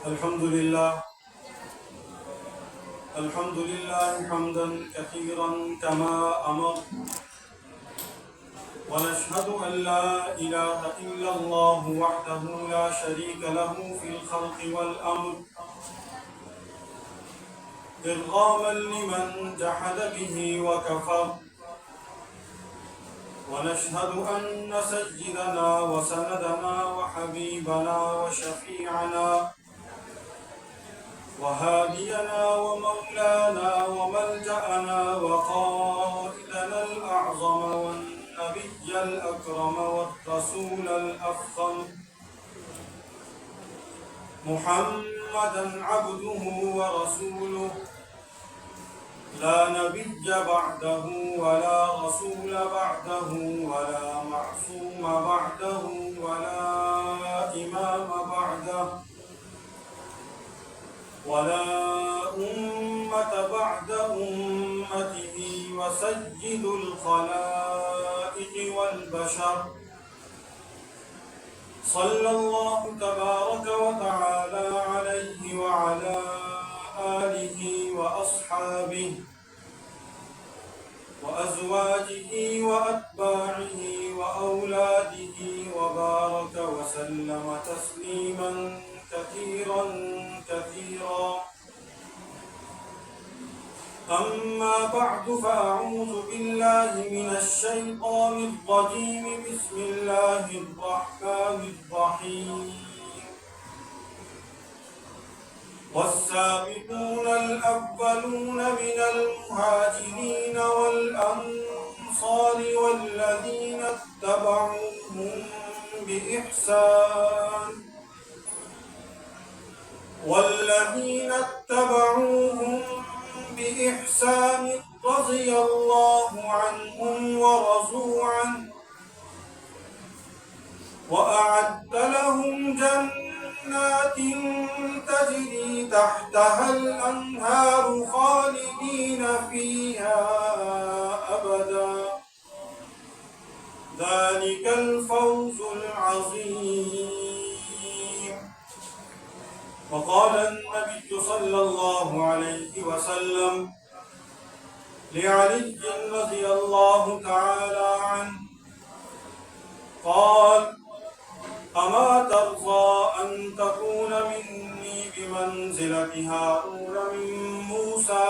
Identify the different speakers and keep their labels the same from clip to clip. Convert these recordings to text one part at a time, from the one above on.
Speaker 1: الحمد لله حمدا كثيرا كما أمر، ونشهد أن لا إله إلا الله وحده لا شريك له في الخلق والأمر، إرغاما لمن جحد به وكفر. ونشهد أن سيدنا وسندنا وحبيبنا وشفيعنا وهادينا ومولانا وملجأنا وقائدنا الأعظم والنبي الأكرم والرسول الأفخم محمدا عبده ورسوله، لا نبي بعده ولا رسول بعده ولا معصوم بعده ولا إمام بعده ولا أمة بعد أمته، وسيد الخلائق والبشر، صلى الله تبارك وتعالى عليه وعلى آله وأصحابه وأزواجه وأتباعه وأولاده، وبارك وسلم تسليما كثيرا كثيرا. أما بعد، فأعوذ بالله من الشيطان الرجيم. بسم الله الرحمن الرحيم. والسابقون الأولون من المهاجرين والأنصار والذين اتبعوهم بإحسان رضي الله عنهم ورضوا عنه، وأعد لهم جنات تجري تحتها الأنهار خالدين فيها أبدا، ذلك الفوز العظيم. وقال النبي صلى الله عليه وسلم لعلي رضي الله تعالى عنه قال: أما ترضى أن تكون مني بمنزلة هارون من موسى،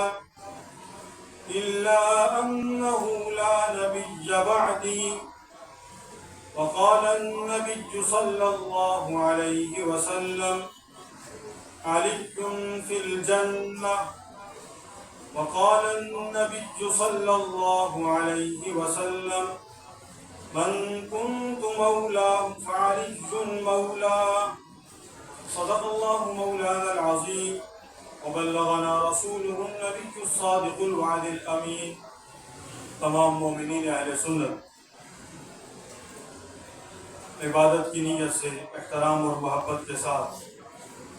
Speaker 1: إلا أنه لا نبي بعدي. وقال النبي صلى الله عليه وسلم: علي في الجنة. وقال النبي صلى الله عليه وسلم: من كنت مولاه فعلي مولاه. صدق الله مولانا العظيم، وبلغنا رسوله النبي الصادق الوعد الأمين. تمام مومنین اہل سنت عبادت کی نیت سے احترام اور محبت کے ساتھ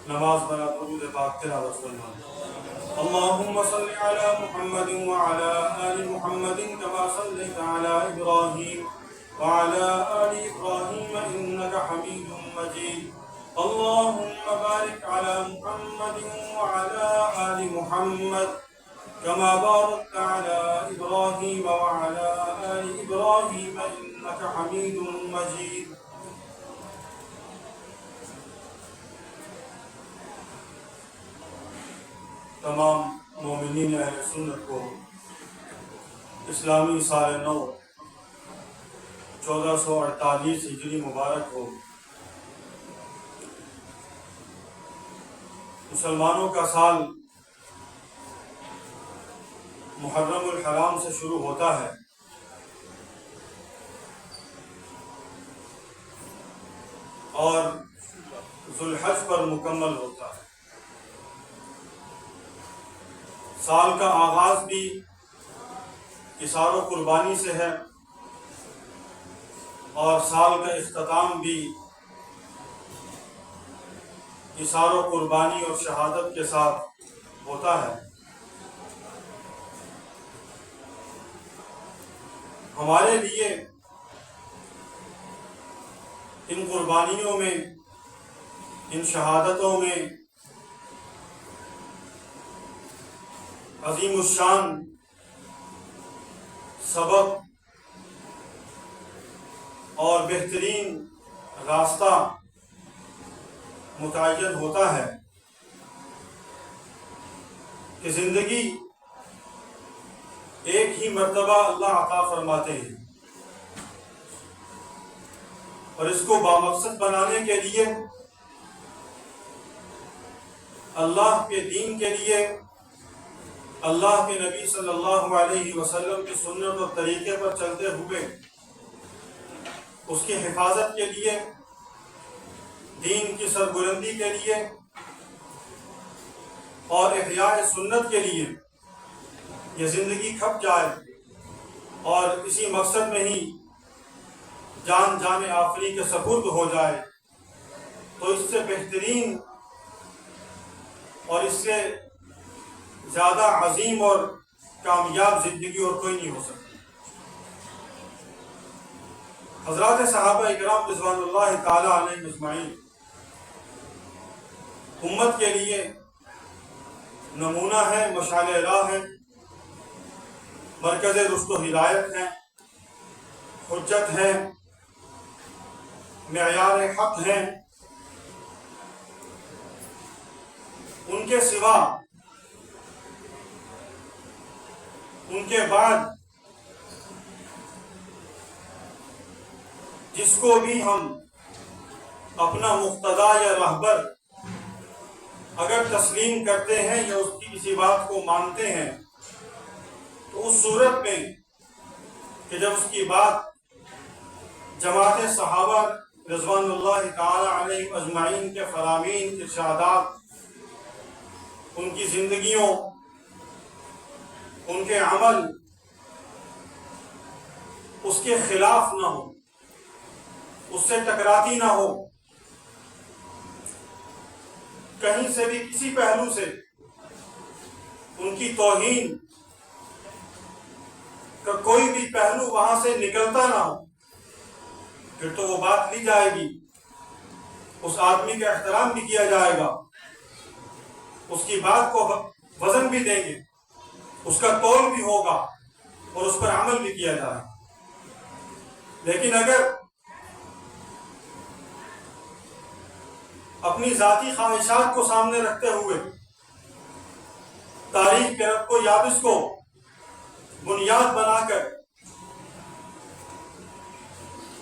Speaker 1: نماز برا درود پاک تلاوت فرمائیں. اللهم صل على محمد وعلى آل محمد كما صليت على إبراهيم وعلى آل إبراهيم إنك حميد مجيد. اللهم بارك على محمد وعلى آل محمد كما باركت على إبراهيم وعلى آل إبراهيم إنك حميد مجيد. تمام مومنین اہل سنت کو اسلامی سال نو 1448 ہجری مبارک ہو. مسلمانوں کا سال محرم الحرام سے شروع ہوتا ہے اور ذوالحج پر مکمل ہوتا ہے. سال کا آغاز بھی اثار و قربانی سے ہے اور سال کا اختتام بھی اثار و قربانی اور شہادت کے ساتھ ہوتا ہے. ہمارے لیے ان قربانیوں میں، ان شہادتوں میں عظیم الشان سبق اور بہترین راستہ متعین ہوتا ہے کہ زندگی ایک ہی مرتبہ اللہ عطا فرماتے ہیں، اور اس کو بامقصد بنانے کے لیے، اللہ کے دین کے لیے، اللہ کے نبی صلی اللہ علیہ وسلم کی سنت اور طریقے پر چلتے ہوئے اس کی حفاظت کے لیے، دین کی سربلندی کے لیے اور احیاء سنت کے لیے یہ زندگی کھپ جائے اور اسی مقصد میں ہی جان آفری کے سپرد ہو جائے، تو اس سے بہترین اور اس سے زیادہ عظیم اور کامیاب زندگی اور کوئی نہیں ہو سکتی۔ حضرات صحابہ اکرام رضوان اللہ تعالی علیہم اجمعین امت کے لیے نمونہ ہے، مشعل راہ ہے، مرکز رشد و ہدایت ہے، حجت ہے، معیار حق ہیں۔ ان کے سوا، ان کے بعد جس کو بھی ہم اپنا مقتدا یا رہبر اگر تسلیم کرتے ہیں یا اس کی کسی بات کو مانتے ہیں، تو اس صورت میں کہ جب اس کی بات جماعت صحابہ رضوان اللہ تعالی علیہم اجمعین کے فرامین، ارشادات، ان کی زندگیوں، ان کے عمل اس کے خلاف نہ ہو، اس سے ٹکراتی نہ ہو، کہیں سے بھی کسی پہلو سے ان کی توہین کا کوئی بھی پہلو وہاں سے نکلتا نہ ہو، پھر تو وہ بات لی جائے گی، اس آدمی کا احترام بھی کیا جائے گا، اس کی بات کو وزن بھی دیں گے، اس کا تول بھی ہوگا اور اس پر عمل بھی کیا جائے گا۔ لیکن اگر اپنی ذاتی خواہشات کو سامنے رکھتے ہوئے تاریخ کے رب کو یابس کو بنیاد بنا کر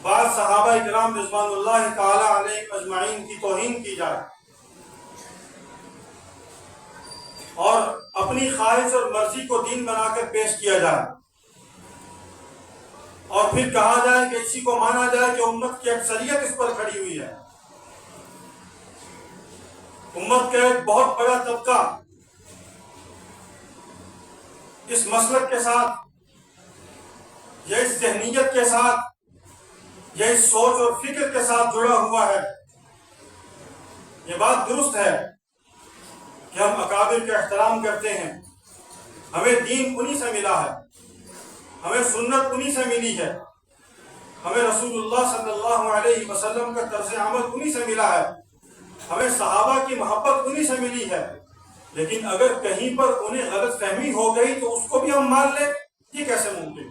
Speaker 1: بعض صحابہ اکرام رضوان اللہ تعالی علیہم اجمعین کی توہین کی جائے اور اپنی خواہش اور مرضی کو دین بنا کر پیش کیا جائے اور پھر کہا جائے کہ اسی کو مانا جائے کہ امت کی اکثریت اس پر کھڑی ہوئی ہے، امت کا ایک بہت بڑا طبقہ اس مسلک کے ساتھ یا اس ذہنیت کے ساتھ یا اس سوچ اور فکر کے ساتھ جڑا ہوا ہے۔ یہ بات درست ہے کہ ہم اکابر کا احترام کرتے ہیں، ہمیں دین انہی سے ملا ہے، ہمیں سنت انہی سے ملی ہے، ہمیں رسول اللہ صلی اللہ علیہ وسلم کا طرز عمل انہی سے ملا ہے، ہمیں صحابہ کی محبت انہی سے ملی ہے۔ لیکن اگر کہیں پر انہیں غلط فہمی ہو گئی تو اس کو بھی ہم مان لیں، یہ کیسے ممکن؟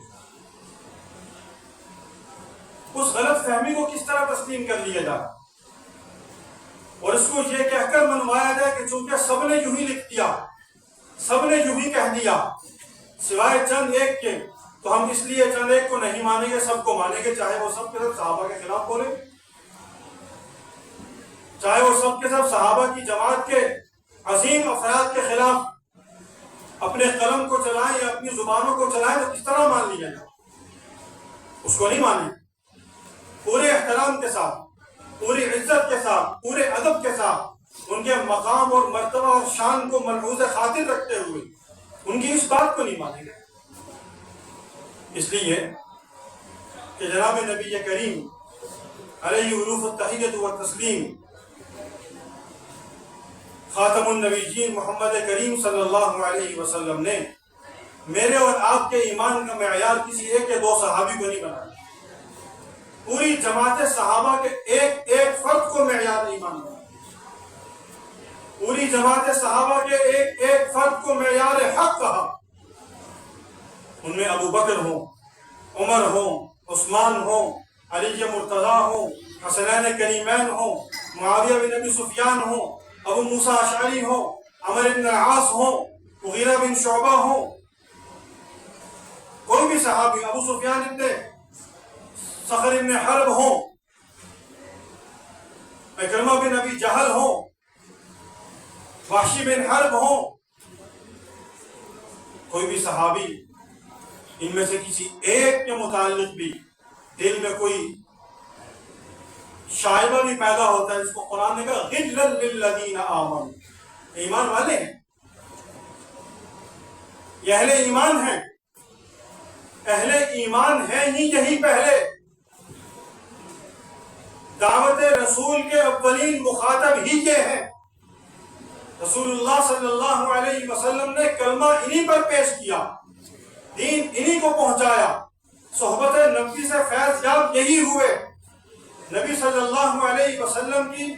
Speaker 1: اس غلط فہمی کو کس طرح تسلیم کر لیا جائے اور اس کو یہ کہہ کر منوایا جائے کہ چونکہ سب نے یوں ہی لکھ دیا، سب نے یوں ہی کہہ دیا، سوائے چند ایک کے، تو ہم اس لیے چند ایک کو نہیں مانیں گے، سب کو مانیں گے، چاہے وہ سب کے سب صحابہ کے خلاف بولے، چاہے وہ سب کے سب صحابہ کی جماعت کے عظیم افراد کے خلاف اپنے قلم کو چلائیں یا اپنی زبانوں کو چلائیں، تو کس طرح مان لیا جائے؟ اس کو نہیں مانیں، پورے احترام کے ساتھ، پوری عزت کے ساتھ، پورے ادب کے ساتھ، ان کے مقام اور مرتبہ اور شان کو ملحوظ خاطر رکھتے ہوئے ان کی اس بات کو نہیں مانیں گے۔ اس لیے کہ جناب نبی کریم علیہ حروف التحیت والتسلیم خاتم النبیین محمد کریم صلی اللہ علیہ وسلم نے میرے اور آپ کے ایمان کا معیار کسی ایک یا دو صحابی کو نہیں بنایا، پوری جماعت صحابہ کے ایک ایک فرد کو معیار ایمان بنایا۔ پوری جماعت صحابہ کے ایک ایک فرد کو معیار حق کہا. ان میں ابو بکر ہوں، عمر ہوں، عثمان ہوں، علی مرتضیٰ ہوں، حسنین کریمین ہوں، معاویہ بن ابی سفیان ہوں، ابو موسیٰ اشعری ہوں، عمر بن العاص ہوں، مغیرہ بن شعبہ ہوں، کوئی بھی صحابی، ابو سفیان ابن صخر ابن حرب ہوں، اکرمہ بن ابی جہل ہوں، وحشی بن حرب ہوں، کوئی بھی صحابی ان میں سے کسی ایک کے متعلق بھی دل میں کوئی شائبہ بھی پیدا ہوتا ہے، جس کو قرآن نے کہا غِلًّا لِلَّذِينَ آمَنُوا، ایمان والے ہیں، یہ اہل ایمان ہیں. اہل ایمان ہیں ہی یہی پہلے دعوت رسول کے اولین مخاطب ہی یہ ہیں. رسول اللہ صلی اللہ علیہ وسلم نے کلمہ انہی پر پیش کیا، دین انہی کو پہنچایا، صحبت نبی سے فیض یاب یہی ہوئے. نبی صلی اللہ علیہ وسلم کی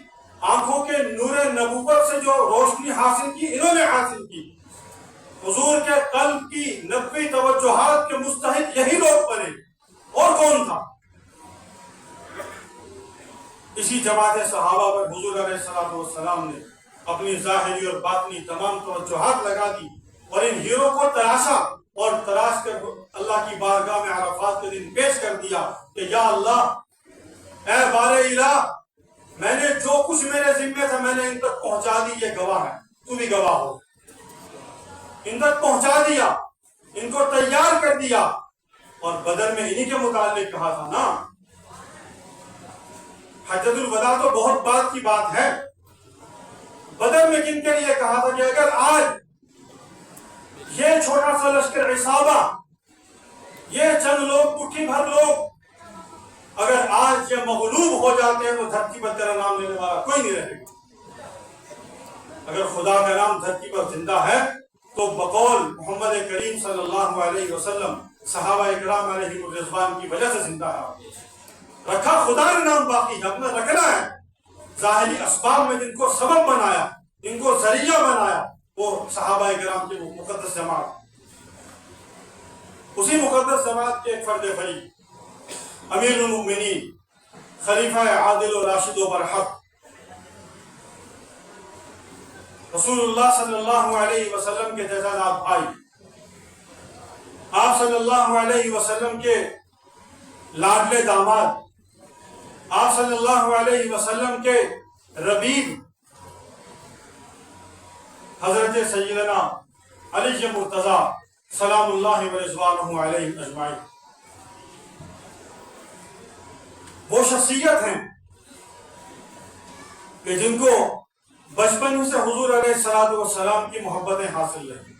Speaker 1: آنکھوں کے نور نبوت سے جو روشنی حاصل کی انہوں نے حاصل کی. حضور کے قلب کی نبوی توجہات کے مستحق یہی لوگ بنے، اور کون تھا؟ اسی جماعت صحابہ پر حضور علیہ السلام نے اپنی ظاہری اور باطنی تمام توجہات لگا دی اور ان ہیرو کو تراشا اور تراش کر اللہ کی بارگاہ میں عرفات کے دن پیش کر دیا کہ یا اللہ، اے بار الہ، میں نے جو کچھ میرے ذمہ تھا میں نے ان تک پہنچا دی، یہ گواہ ہے، تو بھی گواہ ہو. ان تک پہنچا دیا، ان کو تیار کر دیا. اور بدر میں انہی کے متعلق کہا تھا نا، حجۃ الوداع تو بہت بعد کی بات ہے. بدر میں کن کے لیے کہا تھا کہ اگر آج یہ چھوٹا سا لشکر عصابہ، یہ چند لوگ، مٹھی بھر لوگ، اگر آج یہ مغلوب ہو جاتے ہیں تو دھرتی پر تیرا نام لینے والا کوئی نہیں رہے گا. اگر خدا کا نام دھرتی پر زندہ ہے تو بقول محمد کریم صلی اللہ علیہ وسلم صحابہ اکرام علیہ الرضوان کی وجہ سے زندہ ہے. رکھا خدا نے نام باقی ہے، اپنا رکھنا ہے. ظاہری اسباب میں جن کو سبب بنایا، جن کو ذریعہ بنایا، وہ صحابہ اکرام کی مقدس جماعت. اسی مقدس جماعت کے ایک فرد فریق، امیر المؤمنین، خلیفہ عادل و راشد و برحق، رسول اللہ صلی اللہ علیہ وسلم کے جزادات بھائی، آپ صلی اللہ علیہ وسلم کے لاڈلے داماد، آپ صلی اللہ علیہ وسلم کے ربیب حضرت سیدنا علی مرتضیٰ سلام اللہ و رضوانہ علیہ اجمعین، وہ شخصیت ہیں کہ جن کو بچپن سے حضور علیہ السلام کی محبتیں حاصل رہیں.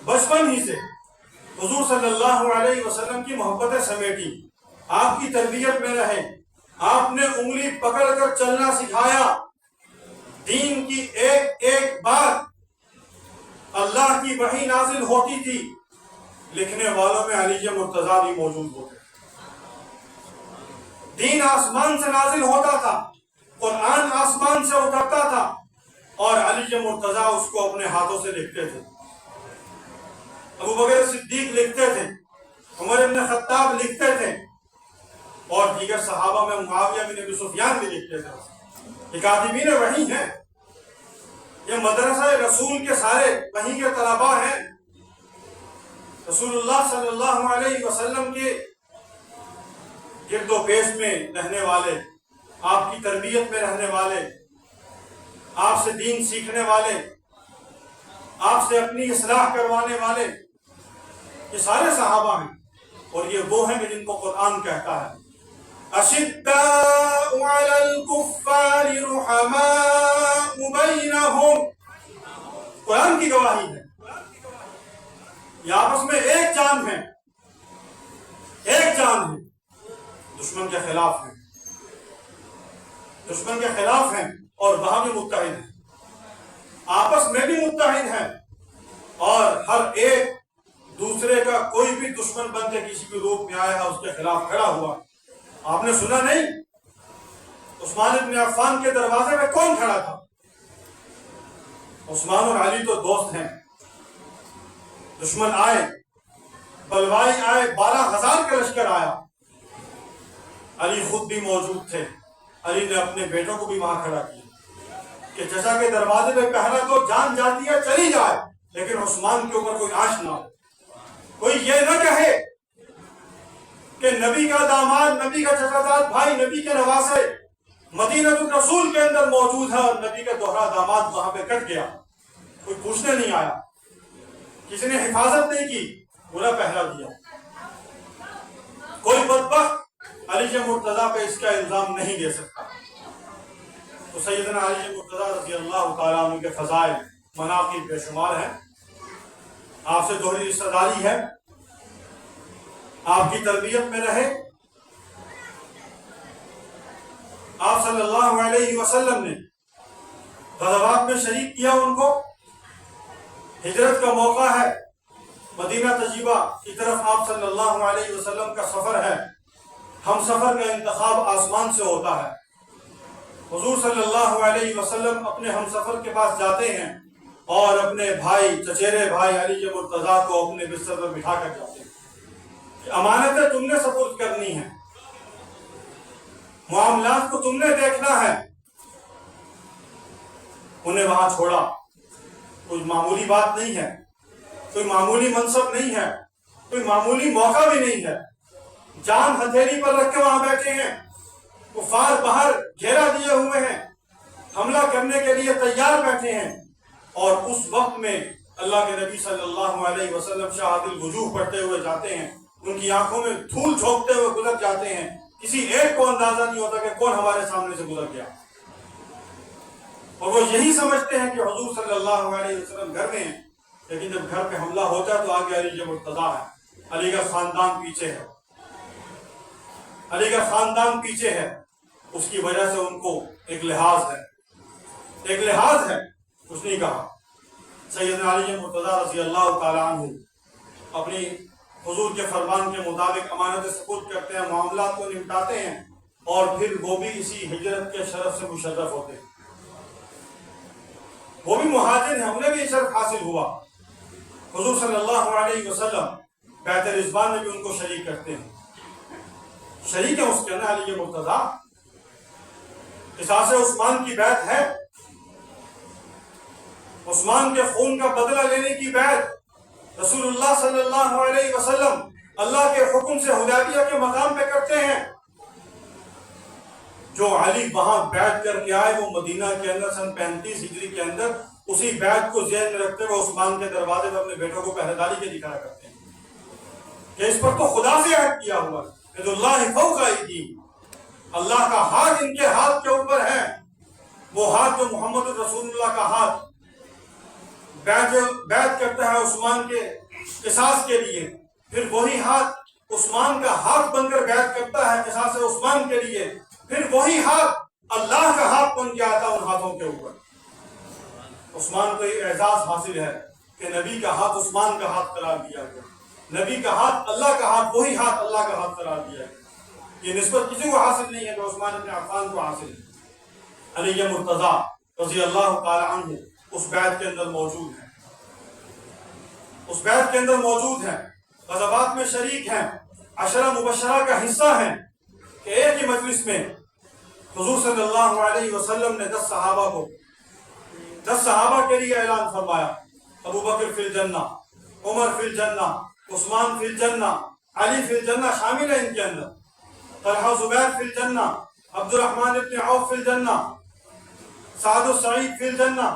Speaker 1: بچپن ہی سے حضور صلی اللہ علیہ وسلم کی محبتیں سمیٹی، آپ کی تربیت میں رہے، آپ نے انگلی پکڑ کر چلنا سکھایا. دین کی ایک ایک بات اللہ کی وحی نازل ہوتی تھی، لکھنے والوں میں علی مرتضیٰ بھی موجود ہوتے. دین آسمان سے نازل ہوتا تھا، قرآن آسمان سے اترتا تھا، اور علی مرتضیٰ اس کو اپنے ہاتھوں سے لکھتے تھے. ابو بکر صدیق لکھتے تھے، عمر بن خطاب لکھتے تھے، اور دیگر صحابہ میں معاویہ بن ابی سفیان بھی لکھتے تھے. یہ کاتبین وحی ہیں، یہ مدرسہ رسول کے سارے وحی کے طلباء ہیں. رسول اللہ صلی اللہ علیہ وسلم کے گرد و پیش میں رہنے والے، آپ کی تربیت میں رہنے والے، آپ سے دین سیکھنے والے، آپ سے اپنی اصلاح کروانے والے، یہ سارے صحابہ ہیں. اور یہ وہ ہیں کہ جن کو قرآن کہتا ہے اشداء علی الکفار رحماء بینہم. قرآن کی گواہی ہے، یہ آپس میں ایک جان ہے، ایک جان ہے. دشمن کے خلاف ہیں، دشمن کے خلاف ہیں، اور وہاں بھی متحد ہیں، آپس میں بھی متحد ہیں، اور ہر ایک دوسرے کا کوئی بھی دشمن بن کے کسی بھی روپ میں آیا ہے اس کے خلاف کھڑا ہوا. آپ نے سنا نہیں عثمان بن عفان کے دروازے میں کون کھڑا تھا؟ عثمان اور علی تو دوست ہیں. دشمن آئے، بلوائی آئے، 12,000 کا لشکر آیا، علی خود بھی موجود تھے. علی نے اپنے بیٹوں کو بھی وہاں کھڑا کیا کہ چچا کے دروازے پہ پہرا تو جان جاتی ہے چلی جائے، لیکن عثمان کے اوپر کوئی آنچ نہ ہو. کوئی یہ نہ کہے کہ نبی کا داماد، نبی کا چچا زاد بھائی، نبی کے نواسے مدینہ الرسول کے اندر موجود ہے اور نبی کا دوہرا داماد وہاں پہ کٹ گیا. کوئی پوچھنے نہیں آیا، کسی نے حفاظت نہیں کی، پورا پہرا دیا. کوئی بدبخت علی مرتضیٰ پہ اس کا الزام نہیں دے سکتا. تو سیدنا علی مرتضیٰ رضی اللہ تعالیٰ عنہ کے فضائل مناقب بے شمار ہیں. آپ سے دوہری رشتہ داری ہے، آپ کی تربیت میں رہے. آپ صلی اللہ علیہ وسلم نے غزوات میں شریک کیا ان کو. ہجرت کا موقع ہے، مدینہ طیبہ کی طرف آپ صلی اللہ علیہ وسلم کا سفر ہے. ہم سفر کا انتخاب آسمان سے ہوتا ہے. حضور صلی اللہ علیہ وسلم اپنے ہم سفر کے پاس جاتے ہیں اور اپنے بھائی، چچیرے بھائی علی مرتضیٰ کو اپنے بستر پر بٹھا کر جاتے ہیں کہ امانتیں تم نے سپرد کرنی ہیں، معاملات کو تم نے دیکھنا ہے. انہیں وہاں چھوڑا. کوئی معمولی بات نہیں ہے، کوئی معمولی منصب نہیں ہے، کوئی معمولی موقع بھی نہیں ہے. جان ہتھیلی پر رکھ کے وہاں بیٹھے ہیں، کفار باہر گھیرا دیے ہوئے ہیں، حملہ کرنے کے لیے تیار بیٹھے ہیں. اور اس وقت میں اللہ کے نبی صلی اللہ علیہ وسلم شہادت الوجوہ پڑھتے ہوئے جاتے ہیں، ان کی آنکھوں میں دھول جھونکتے ہوئے گزر جاتے ہیں. کسی ایک کو اندازہ نہیں ہوتا کہ کون ہمارے سامنے سے گزر گیا. اور وہ یہی سمجھتے ہیں کہ حضور صلی اللہ علیہ وسلم گھر میں ہیں، لیکن جب گھر پہ حملہ ہوتا ہے تو آگے علی مرتضیٰ ہے. علی کا خاندان پیچھے ہے، علی کا خاندان پیچھے ہے. اس کی وجہ سے ان کو ایک لحاظ ہے، ایک لحاظ ہے. کچھ نہیں کہا. سیدنا علی مرتضیٰ رضی اللہ تعالیٰ عنہ اپنی حضور کے فرمان کے مطابق امانت سپرد کرتے ہیں، معاملات کو نمٹاتے ہیں، اور پھر وہ بھی اسی ہجرت کے شرف سے مشرف ہوتے ہیں. وہ بھی مہاجر ہیں، انہیں بھی شرف حاصل ہوا. حضور صلی اللہ علیہ وسلم بیعت رضوان میں بھی ان کو شریک کرتے ہیں. شریک ہے اس کے اندر علی مرتضیٰ. قصاص عثمان کی بیعت ہے، عثمان کے خون کا بدلہ لینے کی بیعت. رسول اللہ صلی اللہ علیہ وسلم اللہ کے حکم سے حدیبیہ کے مقام پہ کرتے ہیں. جو علی وہاں بیعت کر کے آئے وہ مدینہ کے اندر سن 35 ہجری کے اندر اسی بیعت کو ذہن میں رکھتے ہوئے عثمان کے دروازے پر اپنے بیٹوں کو پہرےداری کے لیے کھڑا کرتے ہیں کہ اس پر تو خدا سے عہد کیا ہوا ہے، ید اللہ فوق ایدیہم، اللہ کا ہاتھ ان کے ہاتھ کے اوپر ہے. وہ ہاتھ جو محمد الرسول اللہ کا ہاتھ بیعت کرتا ہے عثمان کے قصاص کے لیے، پھر وہی ہاتھ عثمان کا ہاتھ بن کر بیعت کرتا ہے قصاص عثمان کے لیے، پھر وہی ہاتھ اللہ کا ہاتھ بن کے آتا ان ہاتھوں کے اوپر. عثمان کو یہ اعزاز حاصل ہے کہ نبی کا ہاتھ عثمان کا ہاتھ قرار دیا گیا، نبی کا ہاتھ اللہ کا ہاتھ، وہی ہاتھ اللہ کا ہاتھ قرار دیا گیا. یہ نسبت کسی کو حاصل نہیں ہے کہ عثمان بن عفان کو حاصل ہے. علی مرتضیٰ رضی اللہ تعالی عنہ اس بیعت کے اندر موجود ہیں، اس بیعت کے اندر موجود ہیں، غزوات میں شریک ہیں، عشرہ مبشرہ کا حصہ ہیں کہ ایک ہی مجلس میں حضور صلی اللہ علیہ وسلم نے 10 صحابہ کے لیے اعلان فرمایا: ابو بکر فی الجنہ، عمر فی الجنہ، عثمان فی الجنہ، علی فی الجنہ شامل ہے ان کے اندر، طلحہ زبیر فی الجنہ، عبد الرحمن ابن عوف فی الجنہ، سعد و سعید فی الجنہ.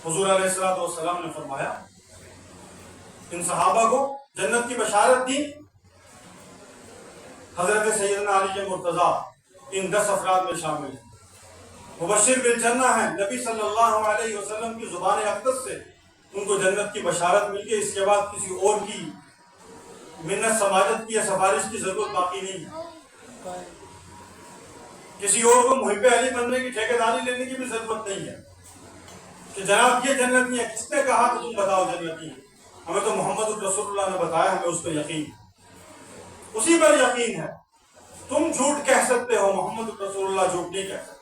Speaker 1: حضور علیہ السلام نے فرمایا ان صحابہ کو جنت کی بشارت دی. حضرت سیدنا علی مرتضیٰ ان 10 افراد میں شامل ہیں، مبشر بالجنہ ہیں. نبی صلی اللہ علیہ وسلم کی زبان اقدس سے ان کو جنت کی بشارت مل گئی. اس کے بعد کسی اور کی منت سماجت کی یا سفارش کی ضرورت باقی نہیں ہے. کسی اور کو محب علی بننے کی ٹھیکیداری لینے کی بھی ضرورت نہیں ہے کہ جناب یہ جنتی ہے. کس نے کہا کہ تم بتاؤ جنتی ہے؟ ہمیں تو محمد الرسول اللہ نے بتایا، ہمیں اس پر یقین، اسی پر یقین ہے. تم جھوٹ کہہ سکتے ہو، محمد الرسول اللہ جھوٹ نہیں کہہ سکتے.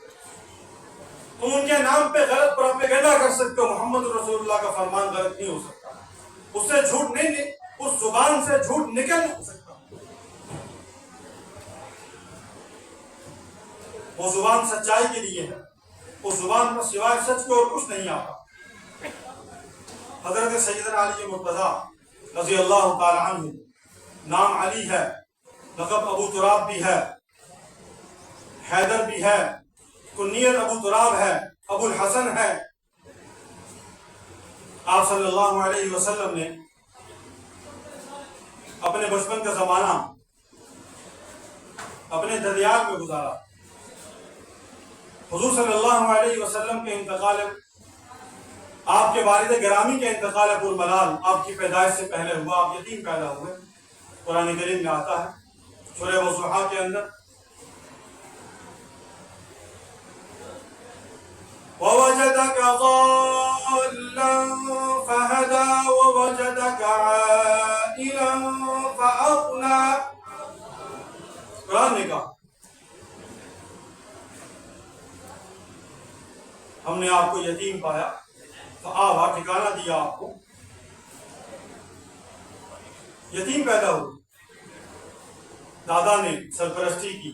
Speaker 1: تم ان کے نام پہ غلط پروپیگنڈا کر سکتے ہو، محمد رسول اللہ کا فرمان غلط نہیں ہو سکتا، اس سے جھوٹ نہیں، اس زبان سے جھوٹ نکل نہیں سکتا، وہ زبان سچائی کے لیے ہے، اس زبان پر سوائے سچ کے اور کچھ نہیں آتا۔ حضرت سیدنا علی مرتضی رضی اللہ تعالی عنہ، نام علی ہے، لقب ابو تراب بھی ہے، حیدر بھی ہے، کنیت ابو تراب ہے، ابو الحسن ہے۔ آپ صلی اللہ علیہ وسلم نے اپنے بچپن کا زمانہ اپنے ددیال میں گزارا۔ حضور صلی اللہ علیہ وسلم کے انتقال، آپ کے والد گرامی کے انتقال پرملال آپ کی پیدائش سے پہلے ہوا، آپ یتیم پیدا ہوئے۔ قرآن کریم میں آتا ہے سورہ وضحا کے اندر، وَوَجَدَكَ ضَالًّا فَهَدَى وَوَجَدَكَ عَائِلًا فَأَغْنَى۔ قرآن نے کہا ہم نے آپ کو یتیم پایا، فآویٰ ٹھکانہ دیا، آپ کو یتیم پیدا ہو، دادا نے سرپرستی کی،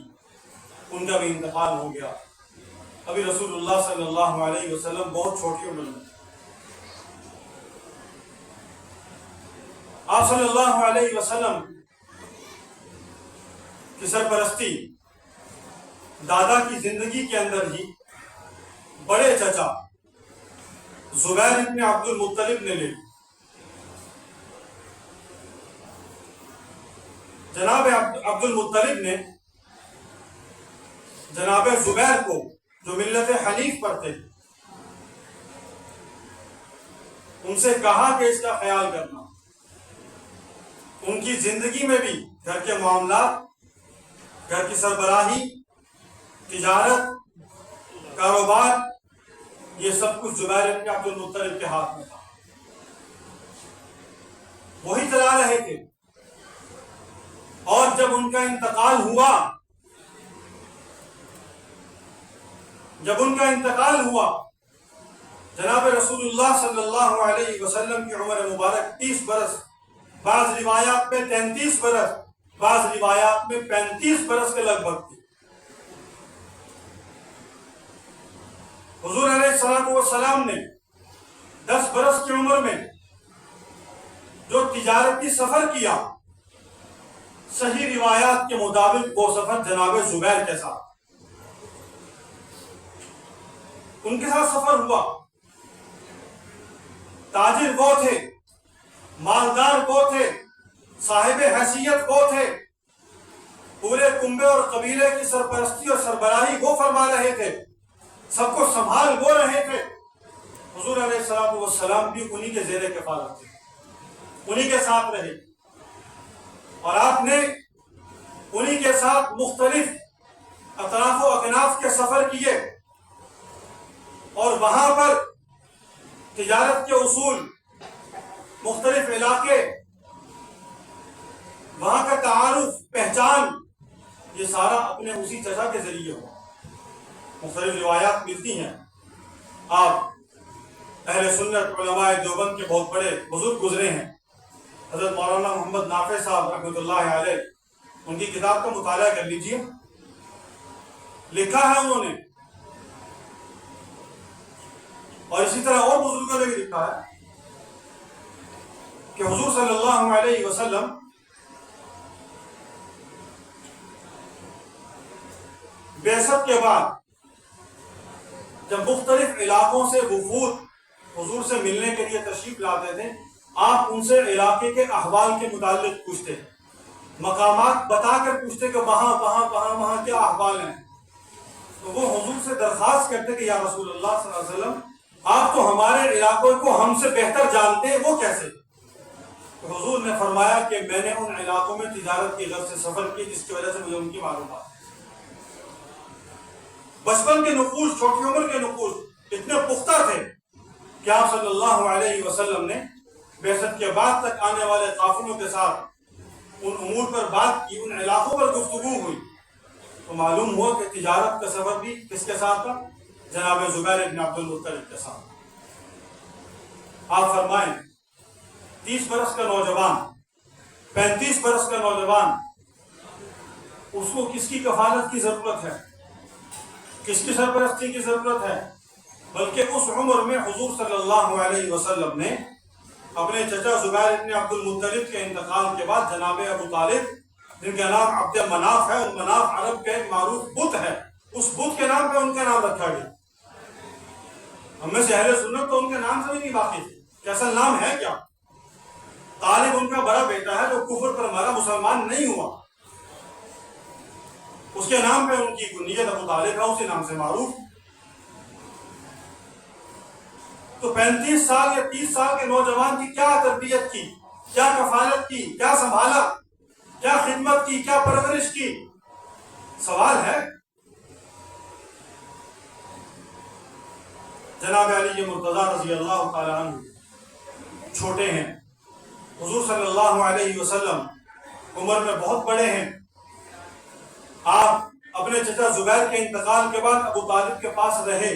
Speaker 1: ان کا بھی انتقال ہو گیا۔ ابھی رسول اللہ صلی اللہ علیہ وسلم بہت چھوٹی عمر میں، آپ صلی اللہ علیہ وسلم کی سرپرستی دادا کی زندگی کے اندر ہی بڑے چچا زبیر ابن عبد المطلب نے لی۔ جناب عبد المطلب نے جناب زبیر کو، جو ملت حنیف پر تھے، ان سے کہا کہ اس کا خیال کرنا، ان کی زندگی میں بھی گھر کے معاملات، گھر کی سربراہی، تجارت، کاروبار، یہ سب کچھ زبیر ابن عبد المطلب کے ہاتھ میں تھا، وہی چلا رہے تھے۔ اور جب ان کا انتقال ہوا، جناب رسول اللہ صلی اللہ علیہ وسلم کی عمر مبارک 30 برس، بعض روایات میں 33 برس، بعض روایات میں 35 برس کے لگ بھگ تھی۔ حضور علیہ السلام نے 10 برس کی عمر میں جو تجارتی سفر کیا، صحیح روایات کے مطابق وہ سفر جناب زبیر کے ساتھ، ان کے ساتھ سفر ہوا۔ تاجر وہ تھے، مالدار وہ تھے، صاحب حیثیت وہ تھے، پورے کنبے اور قبیلے کی سرپرستی اور سربراہی وہ فرما رہے تھے، سب کو سنبھال وہ رہے تھے۔ حضور علیہ السلام بھی انہی کے زیر کفالت تھے، انہی کے ساتھ رہے، اور آپ نے انہی کے ساتھ مختلف اطراف و اکناف کے سفر کیے، اور وہاں پر تجارت کے اصول، مختلف علاقے، وہاں کا تعارف، پہچان، یہ سارا اپنے اسی چچا کے ذریعے ہوا۔ مختلف روایات ملتی ہیں، آپ اہل سنت علماء دیوبند کے بہت بڑے بزرگ گزرے ہیں، حضرت مولانا محمد نافع صاحب رحمۃ اللہ علیہ، ان کی کتاب کا مطالعہ کر لیجئے، لکھا ہے انہوں نے، اور اسی طرح اور بزرگوں نے بھی لکھا ہے کہ حضور صلی اللہ علیہ وسلم بعثت کے بعد جب مختلف علاقوں سے وفود حضور سے ملنے کے لیے تشریف لاتے تھے، آپ ان سے علاقے کے احوال کے متعلق پوچھتے، مقامات بتا کر پوچھتے کہ وہاں کیا احوال ہیں۔ تو وہ حضور سے درخواست کرتے کہ یا رسول اللہ صلی اللہ علیہ وسلم، آپ تو ہمارے علاقوں کو ہم سے بہتر جانتے ہیں، وہ کیسے؟ تو حضور نے فرمایا کہ میں نے ان علاقوں میں تجارت کی غرض سے سفر کی، جس کی وجہ سے مجھے ان کی معلومات۔ بچپن کے نفوذ، چھوٹی عمر کے نفوذ اتنے پختہ تھے کہ آپ صلی اللہ علیہ وسلم نے بعثت کے بعد تک آنے والے قافلوں کے ساتھ ان امور پر بات کی، ان علاقوں پر گفتگو ہوئی، تو معلوم ہوا کہ تجارت کا سفر بھی کس کے ساتھ تھا؟ جناب زبیر ابن عبد المطلب کے ساتھ۔ آپ فرمائیں 30 برس کا نوجوان، 35 برس کا نوجوان، اس کو کس کی کفالت کی ضرورت ہے، کس کی سرپرستی کی ضرورت ہے؟ بلکہ اس عمر میں حضور صلی اللہ علیہ وسلم نے اپنے چچا زبیر ابن عبد المطلب کے انتقال کے بعد جناب ابو طالب، جن کا نام عبد مناف ہے، اور مناف عرب کا ایک معروف بت ہے، اس بت کے نام پہ ان کا نام رکھا گیا۔ ہم میں سے اہل سنت تو ان کے نام سے بھی نہیں واقف تھے کہ اصل نام ہے کیا۔ طالب ان کا بڑا بیٹا ہے جو کفر پر مرا، مسلمان نہیں ہوا، اس کے نام پہ ان کی کنیت ابو طالب ہے، اسی نام سے معروف۔ تو 35 سال یا 30 سال کے نوجوان کی کیا تربیت کی، کیا کفالت کی، کیا سنبھالا، کیا خدمت کی، کیا پرورش کی، سوال ہے۔ جناب علی مرتضیٰ رضی اللہ تعالیٰ عنہ چھوٹے ہیں، حضور صلی اللہ علیہ وسلم عمر میں بہت بڑے ہیں۔ آپ اپنے چچا زبیر کے انتقال کے بعد ابو طالب کے پاس رہے،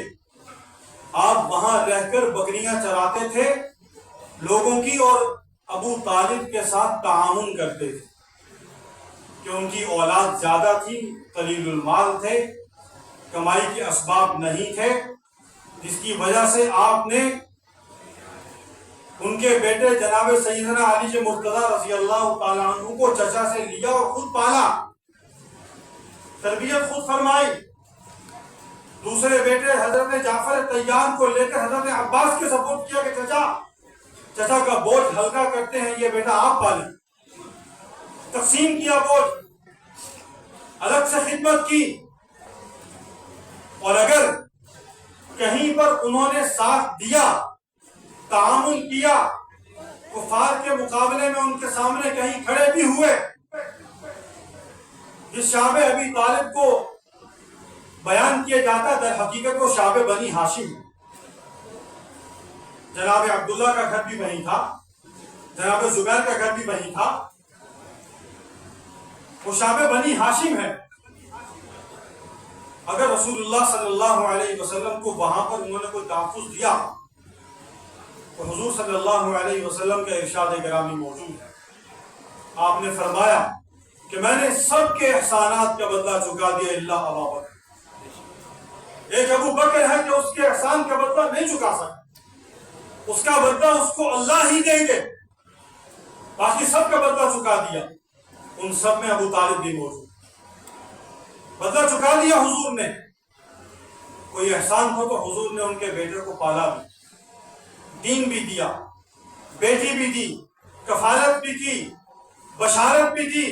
Speaker 1: آپ وہاں رہ کر بکریاں چراتے تھے لوگوں کی، اور ابو طالب کے ساتھ تعاون کرتے تھے کہ ان کی اولاد زیادہ تھی، قلیل المال تھے، کمائی کے اسباب نہیں تھے، جس کی وجہ سے آپ نے ان کے بیٹے جناب سیدنا علی مرتضیٰ رضی اللہ تعالیٰ عنہ کو چچا سے لیا اور خود پالا، تربیت خود فرمائی۔ دوسرے بیٹے حضرت جعفر طیار کو لے کر حضرت عباس کے سپورٹ کیا کہ چچا کا بوجھ ہلکا کرتے ہیں، یہ بیٹا آپ پالیں، تقسیم کیا بوجھ، الگ سے خدمت کی۔ اور اگر کہیں پر انہوں نے ساتھ دیا، تعاون کیا، کفار کے مقابلے میں ان کے سامنے کہیں کھڑے بھی ہوئے، جس شعب ابی طالب کو بیان کیا جاتا در حقیقت وہ شعب بنی ہاشم، جناب عبداللہ کا گھر بھی وہیں تھا، جناب زبیر کا گھر بھی وہیں تھا، وہ شعب بنی ہاشم ہے۔ اگر رسول اللہ صلی اللہ علیہ وسلم کو وہاں پر انہوں نے کوئی تحفظ دیا، تو حضور صلی اللہ علیہ وسلم کا ارشاد گرامی موجود ہے۔ آپ نے فرمایا کہ میں نے سب کے احسانات کا بدلہ چکا دیا الا ابا بکر۔ ایک ابو بکر ہے کہ اس کے احسان کا بدلہ نہیں چکا سکتا، اس کا بدلہ اس کو اللہ ہی دیں گے، باقی سب کا بدلہ چکا دیا۔ ان سب میں ابو طالب بھی موجود، بدلہ چکا دیا حضور نے۔ کوئی احسان ہو تو حضور نے ان کے بیٹے کو پالا بھی، دین بھی دیا، بیٹی بھی دی، کفالت بھی کی، بشارت بھی دی۔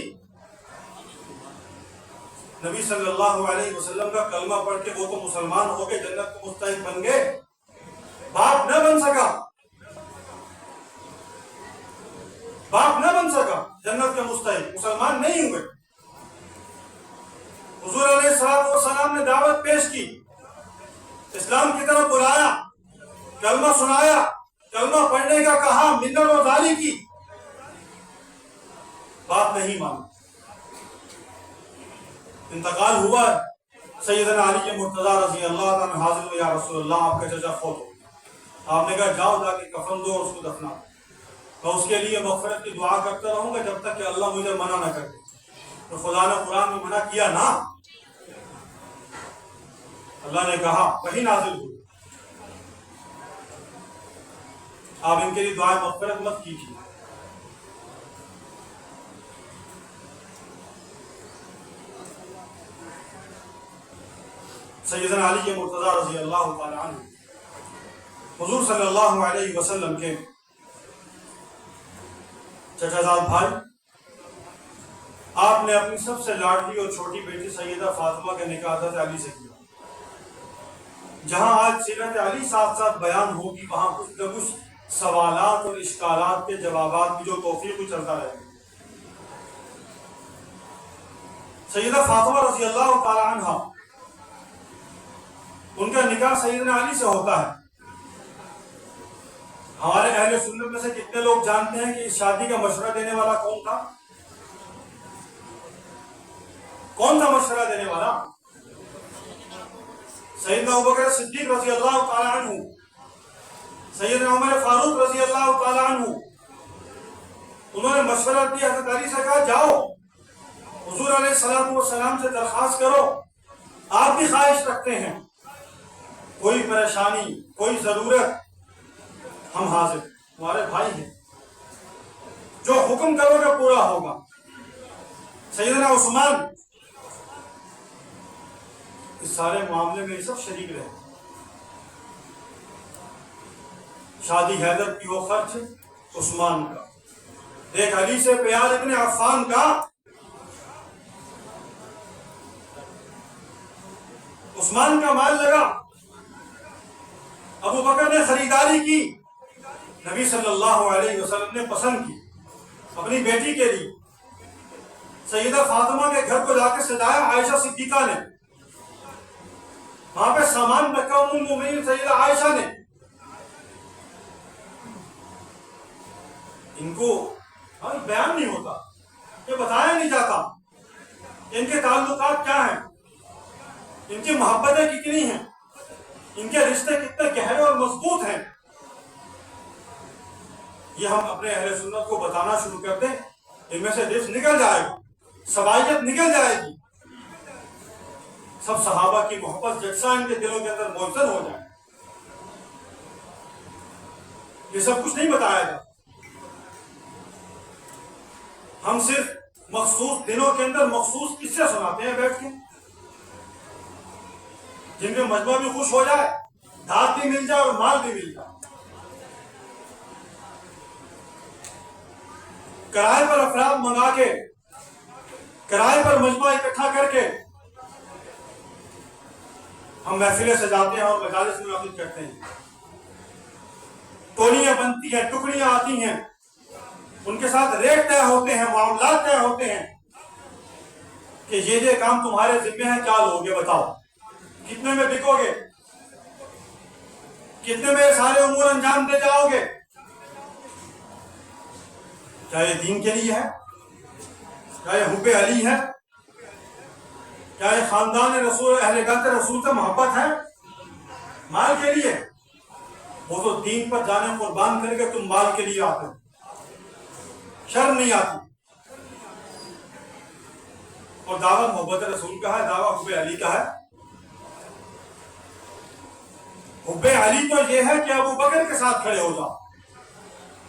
Speaker 1: نبی صلی اللہ علیہ وسلم کا کلمہ پڑھ کے وہ تو مسلمان ہو گئے، جنت کے مستحق بن گئے، باپ نہ بن سکا، باپ نہ بن سکا، جنت کے مستحق مسلمان نہیں ہوئے۔ حضور علیہ السلام نے دعوت پیش کی، اسلام کی طرف بلایا، کلمہ سنایا، کلمہ پڑھنے کا کہا، منت و داری کی، بات نہیں مانی۔ انتقال ہوا، سیدنا علی مرتضیٰ رضی اللہ عنہ حاضر ہوئے، یا رسول اللہ آپ کا چچا فوت ہو گیا۔ آپ نے کہا جاؤ جا کے کفن دو اور اس کو دفنا، میں اس کے لیے مغفرت کی دعا کرتا رہوں گا جب تک کہ اللہ مجھے منع نہ کر دے۔ تو خدا نے قرآن میں منع کیا نا، اللہ نے کہا، وہی نازل ہوئی، آپ ان کے لیے دعائیں مغفرت مت کیجیے۔ سیدنا علی مرتضیٰ رضی اللہ تعالیٰ عنہ حضور صلی اللہ علیہ وسلم کے چچا زاد بھائی، آپ نے اپنی سب سے لاڈلی اور چھوٹی بیٹی سیدہ فاطمہ کے نکاح حضرت علی سے کیا۔ جہاں آج سیرت علی ساتھ ساتھ بیان ہوگی، وہاں کچھ نہ کچھ سوالات اور اشکالات کے جوابات کی جو توفیق چلتا رہے گا۔ سیدہ فاطمہ رضی اللہ تعالیٰ عنہ، ان کا نکاح سیدنا علی سے ہوتا ہے۔ ہمارے اہل سنت میں سے کتنے لوگ جانتے ہیں کہ اس شادی کا مشورہ دینے والا کون تھا؟ کون تھا مشورہ دینے والا؟ سیدنا ابوبکر صدیق رضی اللہ تعالی عنہ، سیدنا عمر فاروق رضی اللہ تعالی عنہ، انہوں نے مشورہ دیا حضرت علی سے، کہا جاؤ حضور علیہ السلام سے درخواست کرو، آپ بھی خواہش رکھتے ہیں، کوئی پریشانی کوئی ضرورت ہم حاضر، ہمارے بھائی ہیں، جو حکم کرو گے پورا ہوگا۔ سیدنا عثمان اس سارے معاملے میں سب شریک رہے، شادی حیدر کی وہ خرچ عثمان کا، ایک علی سے پیار ابن عفان کا، عثمان کا مال لگا، ابو بکر نے خریداری کی، نبی صلی اللہ علیہ وسلم نے پسند کی اپنی بیٹی کے لیے، سیدہ فاطمہ کے گھر کو جا کے سجایا عائشہ صدیقہ نے، وہاں پہ سامان رکھا ام المومنین سیدہ عائشہ نے۔ ان کو بیان نہیں ہوتا، یہ بتایا نہیں جاتا ان کے تعلقات کیا ہیں، ان کی محبتیں کتنی ہیں، ان کے رشتے کتنے گہرے اور مضبوط ہیں۔ یہ ہم اپنے اہل سنت کو بتانا شروع کر دیں، ان میں سے رزق نکل جائے گا، سبائیت نکل جائے گی، سب صحابہ کی محبت یکساں ان کے دلوں کے اندر موجود ہو جائے۔ یہ سب کچھ نہیں بتایا جاتا، ہم صرف مخصوص دنوں کے اندر مخصوص قصے سناتے ہیں بیٹھ کے، جن میں مجمع بھی خوش ہو جائے، دھات بھی مل جائے اور مال بھی مل جائے۔ کرائے پر افراد منگا کے، کرائے پر مجمع اکٹھا کر کے ہم محفلیں سجاتے ہیں اور مجالس منعقد کرتے ہیں، ٹولیاں بنتی ہیں، ٹکڑیاں آتی ہیں، ان کے ساتھ ریٹ طے ہوتے ہیں، معاملات طے ہوتے ہیں کہ یہ کام تمہارے ذمہ ہے، کیا لوگے بتاؤ، کتنے میں بکو گے، کتنے میں سارے امور انجام دے جاؤ گے۔ کیا یہ دین کے لیے ہے؟ کیا یہ حب علی ہے؟ کیا یہ خاندان رسول، اہل بیت رسول سے محبت ہے؟ مال کے لیے؟ وہ تو دین پر جانے قربان کر کے تم مال کے لیے آتے ہو، شرم نہیں آتی۔ اور دعویٰ محبت رسول کا ہے، دعویٰ حب علی کا ہے۔ حب علی تو یہ ہے کہ ابو بکر کے ساتھ کھڑے ہو جاؤ،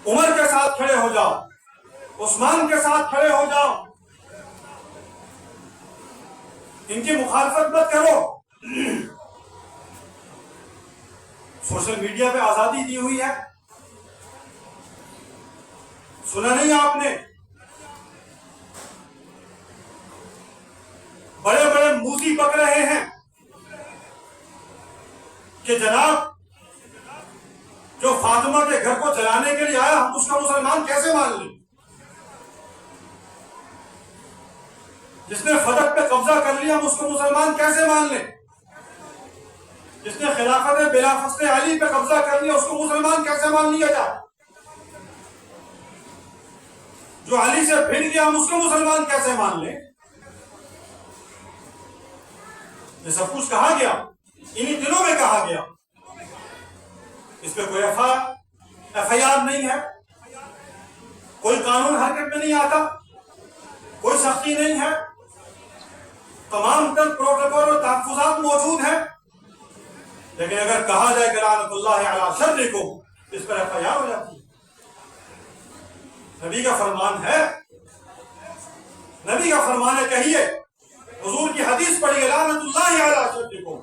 Speaker 1: عمر کے ساتھ کھڑے ہو جاؤ، عثمان کے ساتھ کھڑے ہو جاؤ، ان کی مخالفت مت کرو۔ سوشل میڈیا پہ آزادی دی ہوئی ہے، سنا نہیں آپ نے؟ بڑے بڑے موذی بک رہے ہیں کہ جناب جو فاطمہ کے گھر کو جلانے کے لیے آیا، ہم اس کا مسلمان کیسے مان لیں؟ جس نے فتح پہ قبضہ کر لیا، ہم اس کو مسلمان کیسے مان لیں؟ جس نے خلافت بلا فصل علی پہ قبضہ کر لیا، اس کو مسلمان کیسے مان لیا جائے؟ جو علی سے بھڑ گیا، ہم اس کو مسلمان کیسے مان لیں؟ یہ سب کچھ کہا گیا، انہی دنوں میں کہا گیا، اس پہ کوئی ایف آئی آر نہیں ہے، کوئی قانون حرکت میں نہیں آتا، کوئی سختی نہیں ہے، تمام تر پروٹوکول اور تحفظات موجود ہیں، لیکن اگر کہا جائے کہ لعنت اللہ علی شرکم، اس پر ایف آئی آر ہو جاتی ہے۔ نبی کا فرمان ہے، نبی کا فرمان ہے، کہیے، حضور کی حدیث پڑھیے، لعنت اللہ علی شرکم،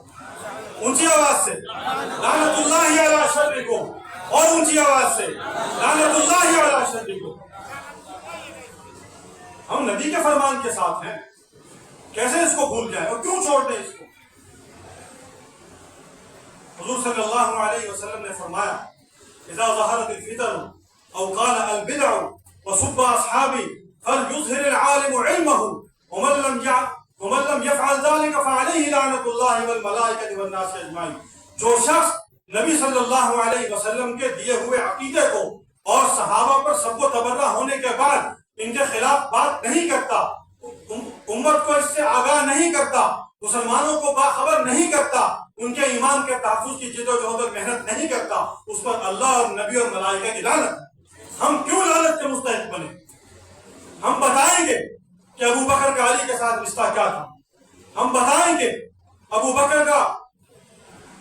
Speaker 1: اونچی آواز سے لعنت اللہ علی شرکم، اور اونچی آواز سے لعنت اللہ علی شرکم۔ ہم نبی کے فرمان کے ساتھ ہیں، کیسے اس کو بھول جائیں اور کیوں چھوڑ دیں اس کو؟ حضور صلی اللہ علیہ وسلم نے فرمایا، اذا ظہرت الفتن او قال البدع وصب اصحابی فليظهر العالم علمه ومن لم يفعل ذلك فعليه لعنت الله والملائکۃ والناس اجمعین۔ جو شخص نبی صلی اللہ علیہ وسلم کے دیے ہوئے عقیدے کو اور صحابہ پر سب و تبرہ ہونے کے بعد ان کے خلاف بات نہیں کرتا، امت کو اس سے آگاہ نہیں کرتا، مسلمانوں کو باخبر نہیں کرتا، ان کے ایمان کے تحفظ کی جد و جہد اور محنت نہیں کرتا، اس پر اللہ اور نبی اور ملائکہ کی لعنت ہے۔ ہم کیوں لعنت کے مستحق بنے؟ ہم بتائیں گے کہ ابو بکر کا علی کے ساتھ رشتہ کیا تھا، ہم بتائیں گے ابو بکر کا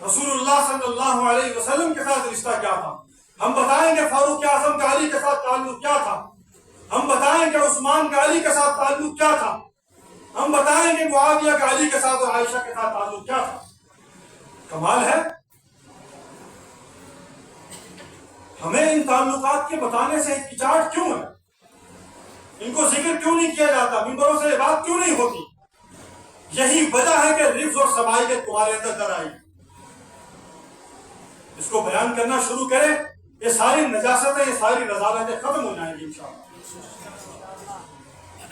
Speaker 1: رسول اللہ صلی اللہ علیہ وسلم کے ساتھ رشتہ کیا تھا، ہم بتائیں گے فاروق اعظم کا علی کے ساتھ تعلق کیا تھا، ہم بتائیں گے عثمان کا علی کے ساتھ تعلق کیا تھا، ہم بتائیں گے معاویہ کا علی کے ساتھ اور عائشہ کے ساتھ تعلق کیا تھا۔ کمال ہے، ہمیں ان تعلقات کے بتانے سے ہچکچاہٹ کیوں ہے؟ ان کو ذکر کیوں نہیں کیا جاتا؟ منبروں سے یہ بات کیوں نہیں ہوتی؟ یہی وجہ ہے کہ رفض اور سبائیت تمہارے اندر در آئی۔ اس کو بیان کرنا شروع کریں، یہ ساری نجاستیں، یہ ساری رذالتیں ختم ہو جائیں گی انشاءاللہ۔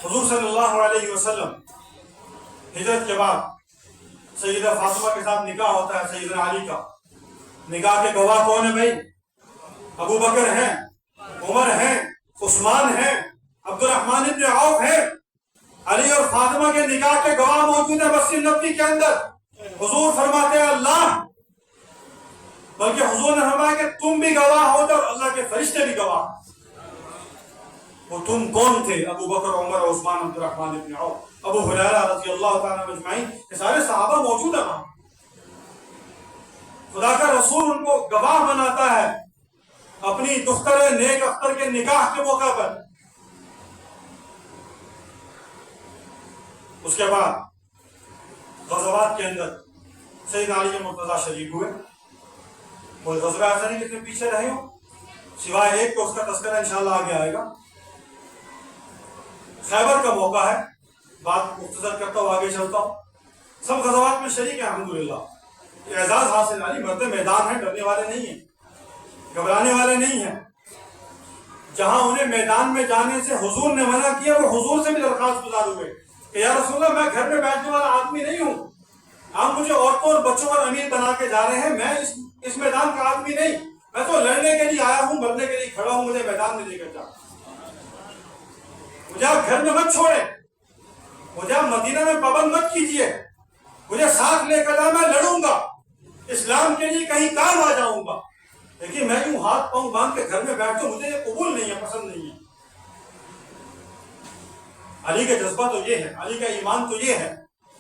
Speaker 1: حضور صلی اللہ علیہ وسلم ہجرت کے بعد سیدہ فاطمہ کے ساتھ نکاح ہوتا ہے سیدنا علی کا۔ نکاح کے گواہ کون ہیں بھائی؟ ابو بکر ہیں، عمر ہیں، عثمان ہیں، عبد الرحمن ابن عوف ہیں۔ علی اور فاطمہ کے نکاح کے گواہ موجود ہیں مسجد نبوی کے اندر۔ حضور فرماتے ہیں اللہ، بلکہ حضور نے فرمایا کہ تم بھی گواہ ہو اور اللہ کے فرشتے بھی گواہ۔ وہ تم کون تھے؟ ابو بکر، عمر، عثمان، عبد الرحمن ابن عوف، ابو ہریرہ رضی اللہ تعالیٰ اجمعین، یہ سارے صحابہ موجود ہیں وہاں۔ خدا کا رسول ان کو گواہ بناتا ہے اپنی دختر نیک اختر کے نکاح کے موقع پر۔ اس کے بعد غزوات کے اندر سیدنا علی مرتضیٰ شریک ہوئے۔ کوئی غزوہ ایسا نہیں جس میں پیچھے رہے ہوں، سوائے ایک تو اس کا تذکرہ انشاءاللہ آگے آئے گا۔ خیبر کا موقع ہے، بات مختصر کرتا ہوں، آگے چلتا ہوں۔ سب غزوات میں شریک ہیں الحمدللہ، اعزاز حاصل، علی مرد میدان ہیں، ڈرنے والے نہیں ہیں، گھبرانے والے نہیں ہیں۔ جہاں انہیں میدان میں جانے سے حضور نے منع کیا، وہ حضور سے بھی درخواست گزار ہوئے کہ یا رسول اللہ، میں گھر میں بیٹھنے والا آدمی نہیں ہوں، آپ مجھے عورتوں اور بچوں پر امیر بنا کے جا رہے ہیں، میں اس میدان کا آدمی نہیں، میں تو لڑنے کے لیے آیا ہوں، مرنے کے لیے کھڑا ہوں، مجھے میدان میں لے کر جا، مجھے آپ گھر میں مت چھوڑے، مجھے آپ مدینہ میں پابند مت کیجیے، مجھے ساتھ لے کر جا، میں لڑوں گا، اسلام کے لیے کہیں کام آ جاؤں گا، لیکن میں یوں ہاتھ پاؤں باندھ کے گھر میں بیٹھ مجھے یہ قبول نہیں ہے، پسند نہیں ہے۔ علی کا جذبہ تو یہ ہے، علی کا ایمان تو یہ ہے،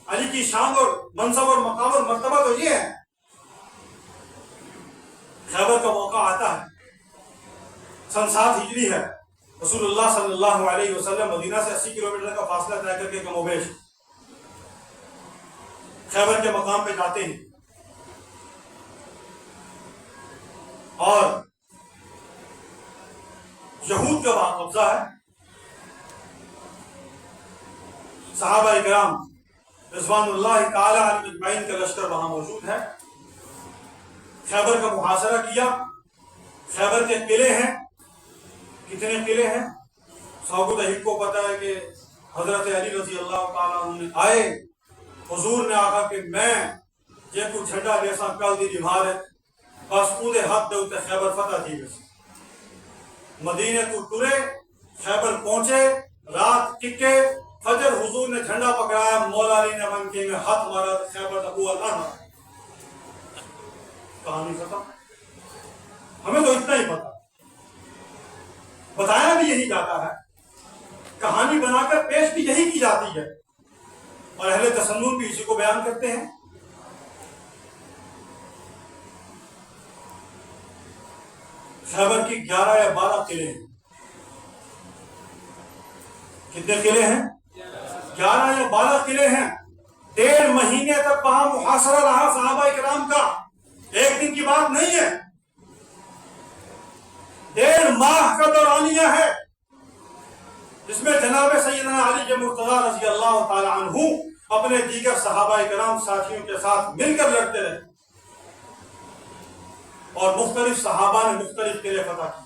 Speaker 1: علی کی شان اور منصب اور مقام اور مرتبہ تو یہ ہے۔ خیبر کا موقع آتا ہے، سن 7 ہجری ہے، رسول اللہ صلی اللہ علیہ وسلم مدینہ سے 80 کلومیٹر کا فاصلہ طے کر کے کم و بیش خیبر کے مقام پہ جاتے ہیں، اور یہود کا وہاں قبضہ ہے۔ صحابہ اکرام رضوان اللہ تعالی علیہم اجمعین کا لشکر وہاں موجود ہے۔ خیبر کا محاصرہ کیا۔ خیبر کے قلعے ہیں، کتنے قلعے ہیں؟ صحابہ تحریک کو پتا ہے کہ حضرت علی رضی اللہ تعالیٰ عنہ آئے، حضور نے آخا کہ میں جے کو جھنڈا جیسا کل دی دیوار ہے، بس اودے ہاتھ دے اتے خیبر فتح تھی۔ بس مدینے کو ٹرے، خیبر پہنچے، رات ٹکے، فجر حضور نے جھنڈا پکڑایا، مولا علی نے منکے میں ہاتھ مارا، خیبر ابو اللہ، کہانی ختم۔ ہمیں تو اتنا ہی پتا، بتایا بھی یہی جاتا ہے، کہانی بنا کر پیش بھی یہی کی جاتی ہے، اور اہل تسنن بھی اسی کو بیان کرتے ہیں۔ خیبر کی 11 یا 12 قلعے ہیں۔ کتنے قلعے ہیں؟ 11 یا 12 قلعے ہیں۔ 1.5 مہینے تک وہاں محاصرہ رہا صحابہ کرام کا، ایک دن کی بات نہیں ہے، 1.5 ماہ کا دورانیہ ہے، جس میں جناب سیدنا علی مرتضیٰ رضی اللہ تعالی عنہ اپنے دیگر صحابہ کرام ساتھیوں کے ساتھ مل کر لڑتے رہے، اور مختلف صحابہ نے مختلف قلعے فتح کی،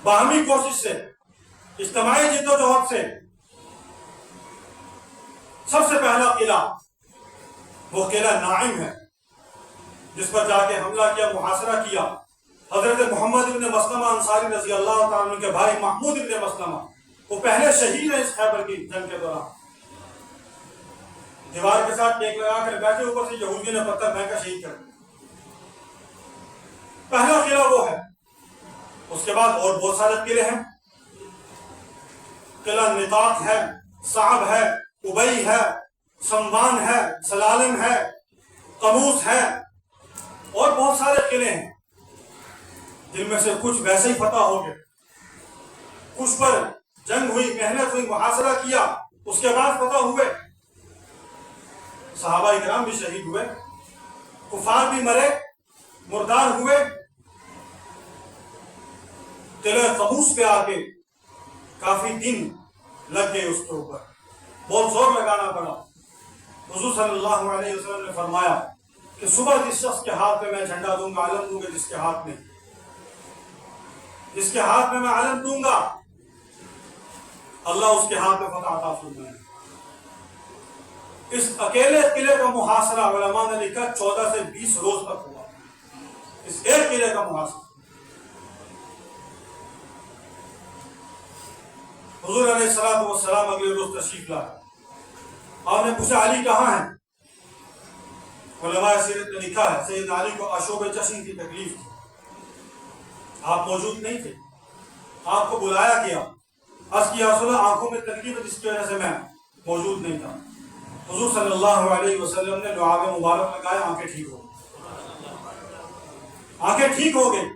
Speaker 1: باہمی کوشش سے، اجتماعی جد و جہد سے۔ سب سے پہلا قلعہ وہ قلعہ نائم ہے، جس پر جا کے حملہ کیا، محاصرہ کیا۔ حضرت محمد ابن مسلمہ انصاری رضی اللہ تعالیٰ عنہ کے بھائی محمود ابن مسلمہ، وہ پہلے شہید ہیں اس خیبر کی جنگ کے دوران۔ دیوار کے ساتھ ٹیک لگا کر بیٹھے، اوپر سے یہودی نے پتھر پھینکا، شہید کر دیا۔ پہلا قلعہ وہ ہے۔ اس کے بعد اور بہت سارے قلعے ہیں۔ قلعہ نطاق ہے، صعب ہے، ابئی ہے، سموان ہے، سلالم ہے، قموس ہے، اور بہت سارے قلعے ہیں جن میں سے کچھ ویسے ہی فتح ہو گئے، کچھ پر جنگ ہوئی، محنت ہوئی، محاصرہ کیا، اس کے بعد فتح ہوئے۔ صحابہ اکرام بھی شہید ہوئے، کفار بھی مرے، مردار ہوئے۔ قلعہ قموس پہ آ کے کافی دن لگ گئے، اس کے اوپر بہت زور لگانا پڑا۔ حضور صلی اللہ علیہ وسلم نے فرمایا کہ صبح جس شخص کے ہاتھ میں جھنڈا دوں گا، علم دوں گا، جس کے ہاتھ میں میں علم دوں گا، اللہ اس کے ہاتھ میں فتح عطا فرمائے۔ اس اکیلے قلعے کا محاصرہ علماء نے لکھا 14 سے 20 روز تک ہوا، اس ایک قلعے کا محاصرہ۔ حضور علیہ الصلوۃ والسلام اگلے روز تشریف لائے۔ آپ نے پوچھا علی کہاں ہیں؟ علماء سیرت نے لکھا ہے سیدنا علی کو آشوب چشم کی تکلیف تھی، آپ موجود نہیں تھے، آپ کو بلایا گیا، عرض کیا رسول اللہ آنکھوں میں تکلیف ہے جس کی وجہ سے میں موجود نہیں تھا۔ حضور صلی اللہ علیہ وسلم نے لعاب مبارک لگایا، آنکھیں ٹھیک ہو گئی، آنکھیں ٹھیک ہو گئی۔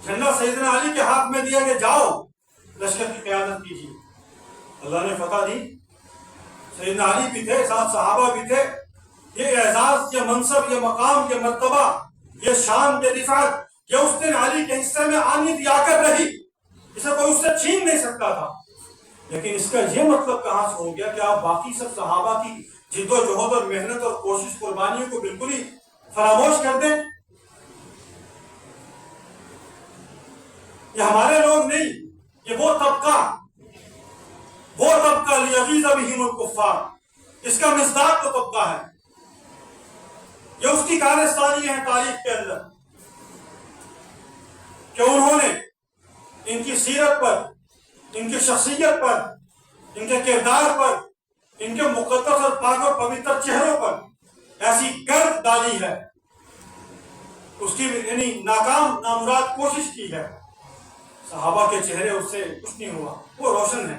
Speaker 1: جھنڈا سیدنا علی کے ہاتھ میں دیا کہ جاؤ لشکر کی قیادت کیجیے۔ اللہ نے فتح دی، سیدنا علی بھی تھے، ساتھ صحابہ بھی تھے۔ یہ اعزاز، یہ منصب، یہ مقام، یہ مرتبہ، یہ شان، یہ رفعت، یہ اس دن علی کے حصے میں آنی دیا کر رہی، اسے کوئی اس سے چھین نہیں سکتا تھا۔ لیکن اس کا یہ مطلب کہاں سے ہو گیا کہ آپ باقی سب صحابہ کی جد و جہد اور محنت اور کوشش، قربانیوں کو بالکل ہی فراموش کر دیں؟ یہ ہمارے لوگ نہیں، یہ وہ طبقہ لیغیظ بہم الکفار، اس کا مصداق تو طبقہ ہے، یہ اس کی کارستانی ہے تاریخ کے اندر کہ انہوں نے ان کی سیرت پر، ان کی شخصیت پر، ان کے کردار پر، ان کے مقدس اور پاک اور پوتر چہروں پر ایسی گرد ڈالی ہے، اس کی یعنی ناکام نامراد کوشش کی ہے۔ صحابہ کے چہرے اس سے کچھ نہیں ہوا، وہ روشن ہے،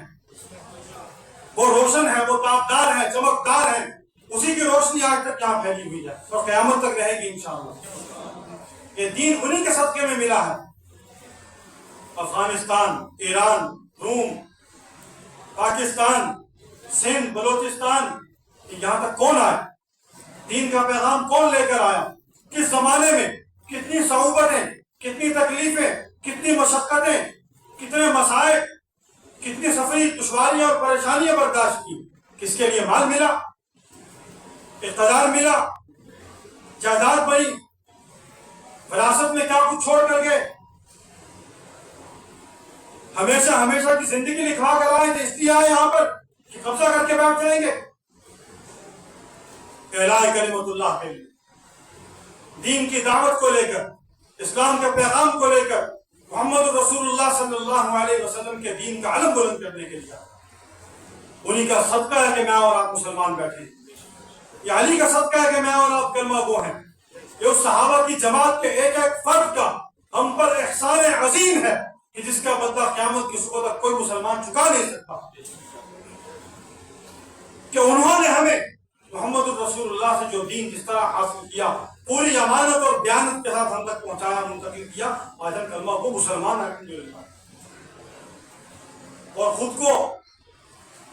Speaker 1: وہ تابدار ہے، چمکدار ہے، اسی کی روشنی آج تک یہاں پھیلی ہوئی ہے اور قیامت تک رہے گی انشاءاللہ۔ یہ دین انہی کے صدقے میں ملا ہے۔ افغانستان، ایران، روم، پاکستان، سندھ، بلوچستان، یہاں تک کون آیا؟ دین کا پیغام کون لے کر آیا؟ کس زمانے میں کتنی صعوبتیں، کتنی تکلیفیں، کتنی مشقتیں، کتنے مسائل، کتنی سفری دشواریاں اور پریشانیاں برداشت کی؟ کس کے لیے مال ملا، اقتدار ملا، جائیداد بڑی، وراثت میں کیا کچھ چھوڑ کر گئے؟ ہمیشہ کی زندگی لکھوا کر آئے تھے، اس لیے آئے یہاں پر کہ قبضہ کر کے بیٹھ جائیں گے؟ اعلاء کلمت اللہ کے لیے، دین کی دعوت کو لے کر، اسلام کے پیغام کو لے کر، محمد رسول اللہ صلی اللہ علیہ وسلم کے دین کا علم بلند کرنے کے لیے، انہی کا صدقہ ہے کہ میں اور آپ مسلمان بیٹھے ہیں۔ یہ علی کا صدقہ ہے کہ میں اور آپ کلمہ گو ہیں۔ یہ اس صحابہ کی جماعت کے ایک ایک فرد کا ہم پر احسان عظیم ہے کہ جس کا بدلہ قیامت کی صبح تک کوئی مسلمان چکا نہیں سکتا، کہ انہوں نے ہمیں محمد الرسول اللہ سے جو دین جس طرح حاصل کیا، پوری امانت اور دیانت کے ساتھ ہم تک پہنچایا، منتقل کیا، آج ہم کلمہ کو مسلمان الحمدللہ، اور خود کو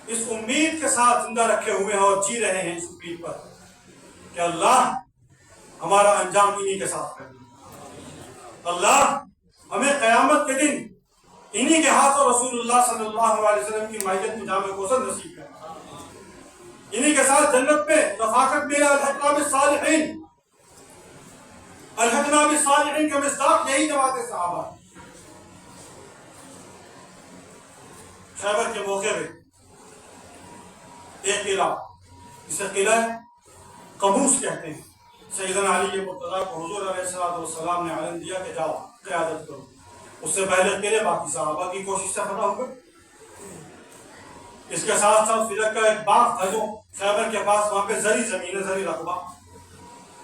Speaker 1: اس امید کے ساتھ زندہ رکھے ہوئے ہیں اور جی رہے ہیں اس امید پر کہ اللہ ہمارا انجام انہی کے ساتھ کرے، اللہ ہمیں قیامت کے دن انہی کے ہاتھوں رسول اللہ صلی اللہ علیہ وسلم کی معیت میں جام کوثر نصیب کرے، انہی کے ساتھ جنت میں رفاقت ملا۔ الحقنا بالصالحین، الحقنا بالصالحین کا مصداق یہی جماعت صحابہ۔ خیبر کے موقع پہ ایک قلعہ، جسے قلعہ قموس کہتے ہیں، سیدنا علی مرتضیٰ کو حضور علیہ السلام نے علم دیا کہ جاؤ قیادت کرو۔ اس سے پہلے قلعے باقی صحابہ کی کوشش سے فتح ہو گئے۔ اس کے ساتھ ساتھ فدق کا ایک باغ تھا جو خیبر کے پاس، وہاں پہ زرعی زمین ہے، زرعی رقبہ،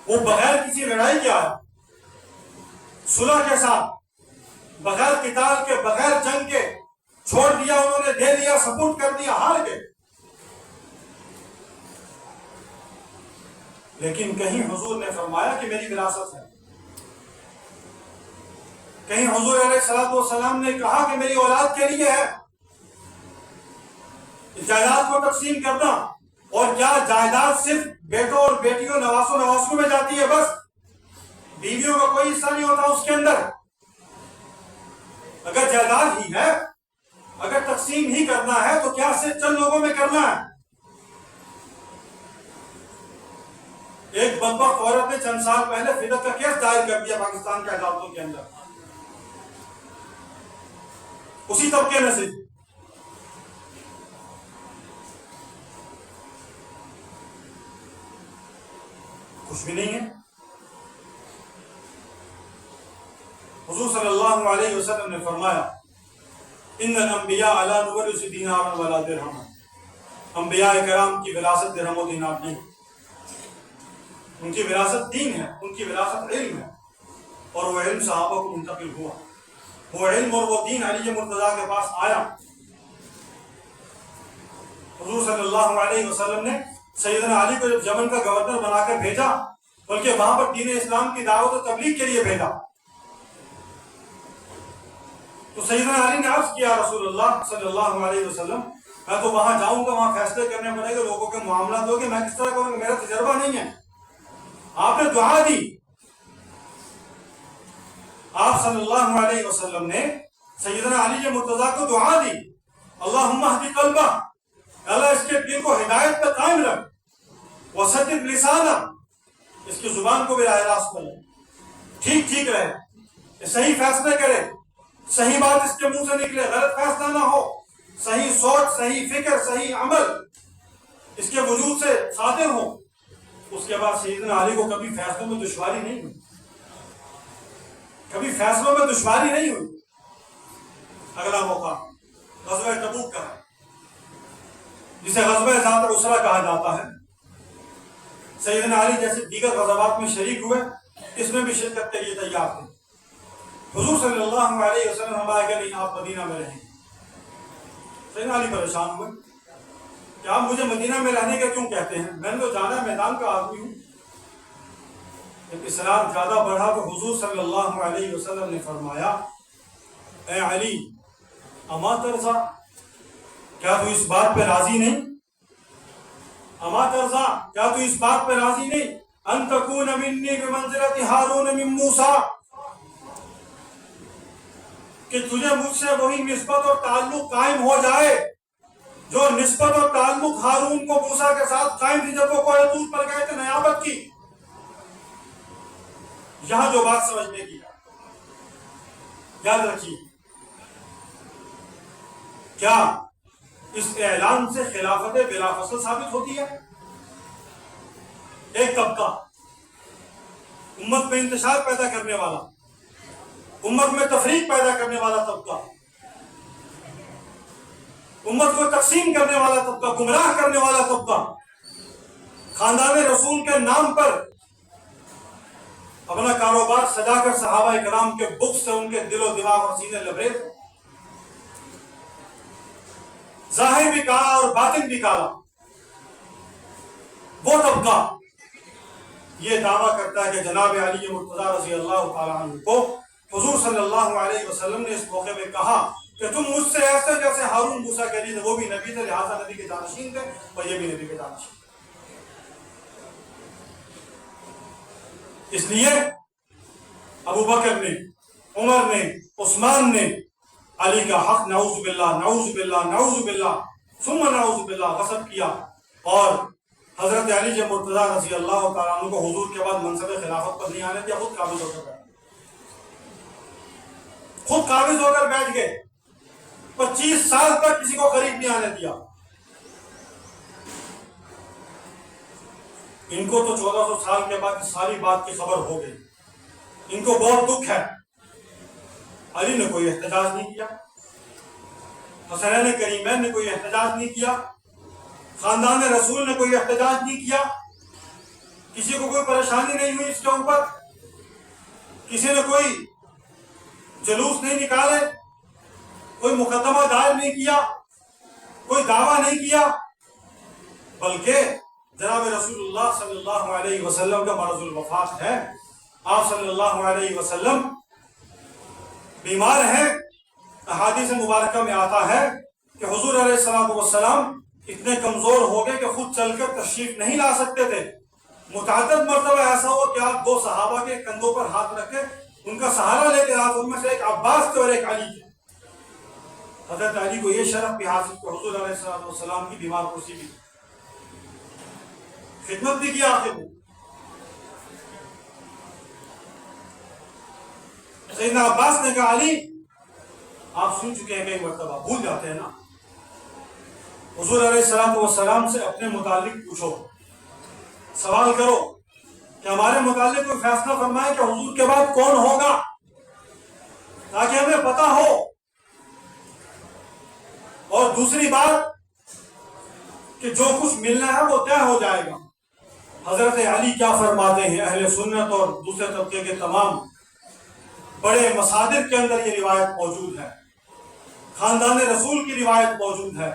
Speaker 1: وہ بغیر کسی لڑائی کے آیا، صلح کے ساتھ، بغیر قتال کے، بغیر جنگ کے چھوڑ دیا انہوں نے، دے دیا، سپورٹ کر دیا، ہار گئے۔ لیکن کہیں حضور نے فرمایا کہ میری وراثت ہے، کہیں حضور علیہ الصلوۃ والسلام نے کہا کہ میری اولاد کے لیے ہے جائیداد کو تقسیم کرنا، اور کیا جائیداد صرف بیٹوں اور بیٹیوں، نواسوں نواسوں میں جاتی ہے بس؟ بیویوں کا کوئی حصہ نہیں ہوتا اس کے اندر؟ اگر جائیداد ہی ہے، اگر تقسیم ہی کرنا ہے تو کیا صرف چند لوگوں میں کرنا ہے؟ ایک بدبخت عورت نے چند سال پہلے فدق کا کیس دائر کر دیا پاکستان کے عدالتوں کے اندر، اسی طبقے میں سے۔ کچھ بھی نہیں ہے۔ حضور صلی اللہ علیہ وسلم نے فرمایا ان الانبیاء لا نورث دینارا ولا درہما، انبیاء کرام کی وراثت درہم و دینار نہیں، ان کی وراثت دین ہے، ان کی وراثت علم ہے، اور وہ علم صحابہ کو منتقل ہوا، وہ علم اور وہ دین علی مرتضیٰ کے پاس آیا۔ حضور صلی اللہ علیہ وسلم نے سیدنا علی کو جب یمن کا گورنر بنا کر بھیجا، بلکہ وہاں پر دین اسلام کی دعوت و تبلیغ کے لیے بھیجا، تو سیدنا علی نے عرض کیا رسول اللہ صلی اللہ علیہ وسلم میں تو وہاں جاؤں گا، وہاں فیصلے کرنے پڑے گا، لوگوں کے معاملات ہوگے، میں کس طرح کروں گا، میرا تجربہ نہیں ہے۔ آپ نے دعا دی، آپ صلی اللہ علیہ وسلم نے سیدنا علی مرتضیٰ کو دعا دی، اللہم اہدی قلبہ، اللہ اس کے دل کو ہدایت پہ قائم رکھ، وسدد لسانہ، اس کی زبان کو بھی راہ راست پر ٹھیک رہے، صحیح فیصلے کرے، صحیح بات اس کے منہ سے نکلے، غلط فیصلہ نہ ہو، صحیح سوچ، صحیح فکر، صحیح عمل اس کے وجود سے صادر ہو۔ اس کے بعد سیدنا علی کو کبھی فیصلوں میں دشواری نہیں ہوئی، کبھی فیصلوں میں دشواری نہیں ہوئی۔ اگلا موقع غزوہ تبوک کا ہے، جسے غزوہ ذات العسرہ کہا جاتا ہے۔ سیدنا علی جیسے دیگر غزوات میں شریک ہوئے، اس میں بھی شرکت کے لیے تیار تھے۔ حضور صلی اللہ علیہ وسلم ہمارے کہ نہیں آپ مدینہ میں رہیں۔ سیدنا علی پریشان ہوئے کہ آپ مجھے مدینہ میں رہنے کا کیوں کہتے ہیں، میں نے تو جانا میدان کا آدمی ہوں۔ جب اسلام زیادہ بڑھا تو حضور صلی اللہ علیہ وسلم نے فرمایا اے علی اما ترضا، کیا تو اس بات پہ راضی نہیں، اما ترضا کیا تو اس بات پہ راضی نہیں ان تکون منی بمنزلۃ ہارون من موسیٰ، کہ تجھے مجھ سے وہی نسبت اور تعلق قائم ہو جائے جو نسبت اور تعلق ہارون کو موسیٰ کے ساتھ قائم تھی جب وہ کوہ طور پر گئے تھے نیابت کی۔ یہاں جو بات سمجھنے کی یاد رکھیے، کیا اس اعلان سے خلافت بلا فصل ثابت ہوتی ہے؟ ایک طبقہ امت میں انتشار پیدا کرنے والا، امت میں تفریق پیدا کرنے والا طبقہ، امت کو تقسیم کرنے والا طبقہ، گمراہ کرنے والا طبقہ، خاندان رسول کے نام پر اپنا کاروبار سجا کر صحابہ کرام کے بغض سے ان کے دل و دماغ اور سینے لبریز، ظاہر بھی کالا اور باطن بھی کالا، وہ طبقہ یہ دعویٰ کرتا ہے کہ جناب علی مرتضیٰ رضی اللہ تعالیٰ عنہ کو حضور صلی اللہ علیہ وسلم نے اس موقع پہ کہا کہ تم مجھ سے ایسے جیسے ہارون موسیٰ کے لیے، وہ بھی نبی تھے لہٰذا نبی کے جانشین تھے اور یہ بھی نبی کے جانشین تھے۔ اس لیے ابو بکر نے، عمر نے، عثمان نے علی کا حق نعوذ باللہ نعوذ باللہ نعوذ باللہ ثم نعوذ باللہ غصب کیا، اور حضرت علی مرتضیٰ رضی اللہ تعالیٰ عنہ کو حضور کے بعد منصب خلافت پر نہیں آنے دیا، خود قابض ہو کر بیٹھ، خود قابض ہو کر بیٹھ گئے، 25 سال تک کسی کو قریب نہیں آنے دیا۔ ان کو تو 1400 سال کے بعد ساری بات کی خبر ہو گئی، ان کو بہت دکھ ہے، علی نے کوئی احتجاج نہیں کیا، حسنین کریمین نے کوئی احتجاج نہیں کیا، خاندان رسول نے کوئی احتجاج نہیں کیا، کسی کو کوئی پریشانی نہیں ہوئی اس کے اوپر، کسی نے کوئی جلوس نہیں نکالے، کوئی مقدمہ دائر نہیں کیا، کوئی دعویٰ نہیں کیا، بلکہ جناب رسول اللہ صلی اللہ علیہ وسلم کا مرض الوفات ہے، آپ صلی اللہ علیہ وسلم بیمار ہیں۔ احادیث مبارکہ میں آتا ہے کہ حضور علیہ السلام اتنے کمزور ہو گئے کہ خود چل کر تشریف نہیں لا سکتے تھے۔ متعدد مرتبہ ایسا ہوا کہ آپ دو صحابہ کے کندھوں پر ہاتھ رکھ کے ان کا سہارا لے کے آپ ان میں سے ایک عباس کے اور ایک علی کے، حضرت علی کو یہ شرف بھی حاصل کہ حضور علیہ السلام کی بیمار کرسی بھی خدمت بھی کیا آخر میں۔ سیدنا عباس نے کہا علی آپ سن چکے ہیں کئی مرتبہ، بھول جاتے ہیں نا، حضور علیہ السلام سے اپنے متعلق پوچھو، سوال کرو کہ ہمارے متعلق کوئی فیصلہ فرمائے کہ حضور کے بعد کون ہوگا، تاکہ ہمیں پتا ہو۔ اور دوسری بات کہ جو کچھ ملنا ہے وہ طے ہو جائے گا۔ حضرت علی کیا فرماتے ہیں؟ اہل سنت اور دوسرے طبقے کے تمام بڑے مصادر کے اندر یہ روایت موجود ہے، خاندان رسول کی روایت موجود ہے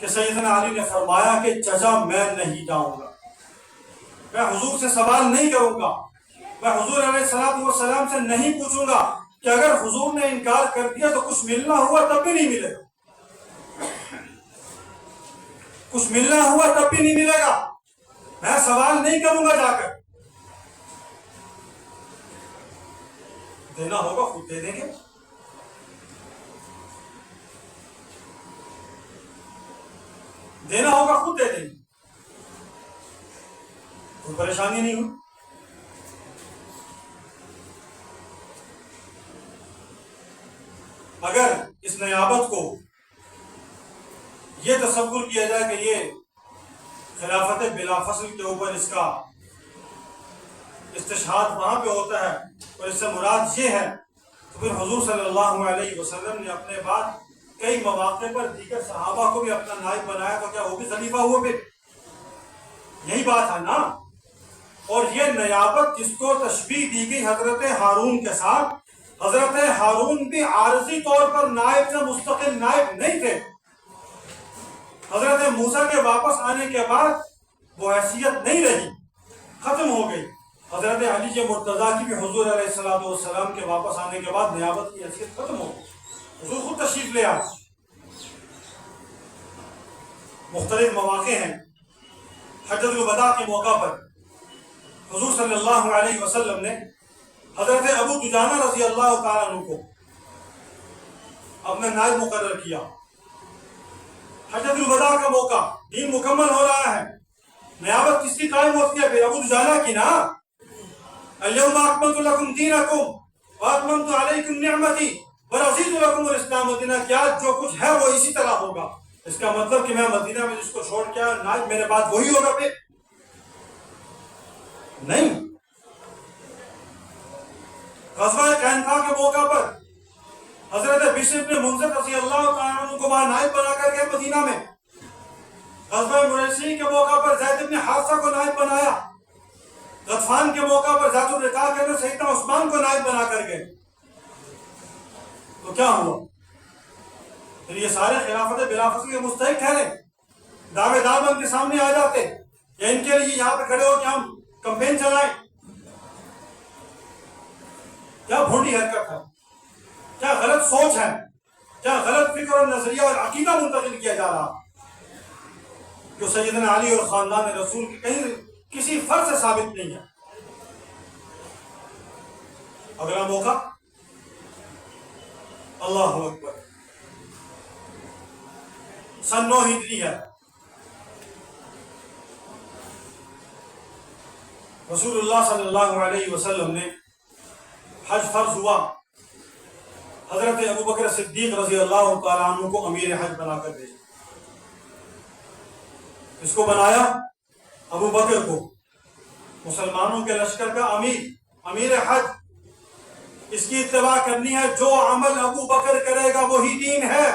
Speaker 1: کہ سیدنا علی نے فرمایا کہ چچا میں نہیں جاؤں گا، میں حضور سے سوال نہیں کروں گا، میں حضور علیہ السلام سے نہیں پوچھوں گا کہ اگر حضور نے انکار کر دیا تو کچھ ملنا ہوا تب بھی نہیں ملے گا، کچھ ملنا ہوا تب بھی نہیں ملے گا، میں سوال نہیں کروں گا، جا کر دینا ہوگا خود دے دیں گے۔ دینا ہوگا خود دے دیں گے، کوئی پریشانی نہیں ہوئی۔ اگر اس نیابت کو یہ تصور کیا جائے کہ یہ خلافت بلا فصل کے اوپر اس کا استشہاد وہاں پہ ہوتا ہے اور اس سے مراد یہ ہے، تو پھر حضور صلی اللہ علیہ وسلم نے اپنے بعد کئی مواقع پر دیگر صحابہ کو بھی اپنا نائب بنایا، تو کیا وہ بھی خلیفہ ہوا؟ پھر یہی بات ہے نا۔ اور یہ نیابت جس کو تشبیہ دی گئی حضرت ہارون کے ساتھ، حضرت ہارون بھی عارضی طور پر نائب سے مستقل نائب نہیں تھے، حضرت موسیٰ کے واپس آنے کے بعد وہ حیثیت نہیں رہی، ختم ہو گئی۔ حضرت علی مرتضیٰ کی بھی حضور علیہ السلام کے واپس آنے کے بعد نیابت کی حیثیت ختم ہو گئی، حضور خود تشریف لے آئے۔ مختلف مواقع ہیں، حجۃ الوداع کے موقع پر حضور صلی اللہ علیہ وسلم نے حضرت ابو دجانہ رضی اللہ تعالیٰ عنہ کو اپنا نائب مقرر کیا۔ حجۃ الوداع کا موقع، دین مکمل ہو رہا ہے، نیابت کس کی قائم ہوتی ہے؟ پھر ابو دجانہ کی نا۔ الیوم اکملت لکم دینکم واتممت علیکم نعمتی ورضیت لکم الاسلام دینا۔ کیا جو کچھ ہے وہ اسی طرح ہوگا؟ اس کا مطلب کہ میں مدینہ میں جس کو چھوڑ کے آیا نائب میرے بعد وہی ہوگا؟ پھر نہیں۔ غزوہ قینقاع کے موقع پر حضرت بشر بن منذر رضی اللہ تعالیٰ عنہ کو وہاں نائب بنا کر گئے مدینہ میں۔ غزوہ مریسی کے موقع پر زید بن حارثہ کو نائب بنایا۔ غطفان کے موقع پر ذات الرقاع کے اندر سیدنا عثمان کو نائب بنا کر گئے۔ تو کیا ہوا؟ پھر یہ سارے خلافت بلا فصل کے مستحق ٹھہرے، دعوے دار ان کے سامنے آ جاتے یا ان کے لیے یہاں پہ کھڑے ہو کہ ہم کمپین چلائیں؟ کیا بھونڈی حرکت ہے، کیا غلط سوچ ہے، کیا غلط فکر اور نظریہ اور عقیدہ منتقل کیا جا رہا جو سیدنا علی اور خاندان رسول کی کہیں کسی فرد سے ثابت نہیں ہے۔ اگلا موقع، اللہ اکبر، سن 9 ہجری ہے، رسول اللہ صلی اللہ علیہ وسلم نے حج فرض ہوا، حضرت ابوبکر صدیق رضی اللہ تعالیٰ عنہ کو امیر حج بنا کر بھیجا۔ اس کو بنایا ابو بکر کو، مسلمانوں کے لشکر کا امیر حج، اس کی اتباع کرنی ہے، جو عمل ابو بکر کرے گا وہی دین ہے،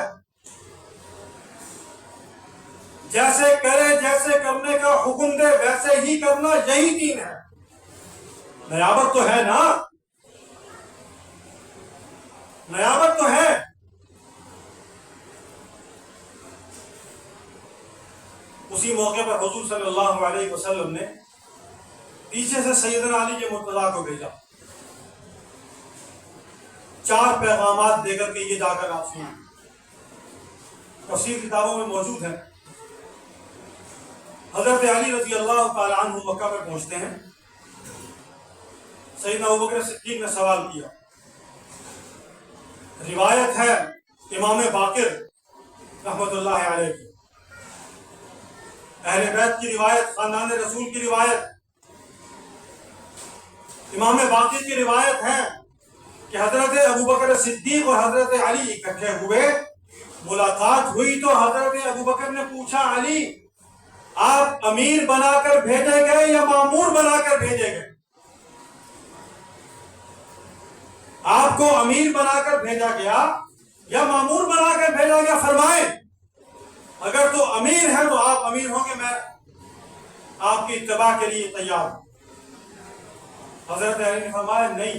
Speaker 1: جیسے کرے، جیسے کرنے کا حکم دے ویسے ہی کرنا، یہی دین ہے۔ نیابت تو ہے نا، نیابت تو ہے۔ اسی موقع پر حضور صلی اللہ علیہ وسلم نے پیچھے سے سیدنا علی کے مرتضیٰ کو بھیجا، 4 پیغامات دے کر کے یہ جا کر آپ سنیں۔ تفسیر کتابوں میں موجود ہے۔ حضرت علی رضی اللہ تعالی عنہ مکہ میں پہنچتے ہیں۔ سیدنا ابوبکر صدیق نے سوال کیا۔ روایت ہے امام باقر رحمت اللہ علیہ کی، اہل بیت کی روایت، خاندان رسول کی روایت، امام باقر کی روایت ہے کہ حضرت ابوبکر صدیق اور حضرت علی اکٹھے ہوئے، ملاقات ہوئی تو حضرت ابوبکر نے پوچھا، علی آپ امیر بنا کر بھیجے گئے یا مامور بنا کر بھیجے گئے؟ آپ کو امیر بنا کر بھیجا گیا یا مامور بنا کر بھیجا گیا؟ فرمائیں اگر تو امیر ہے تو آپ امیر ہوں گے، میں آپ کی اتباع کے لیے تیار ہوں۔ حضرت علی نے فرمایا نہیں،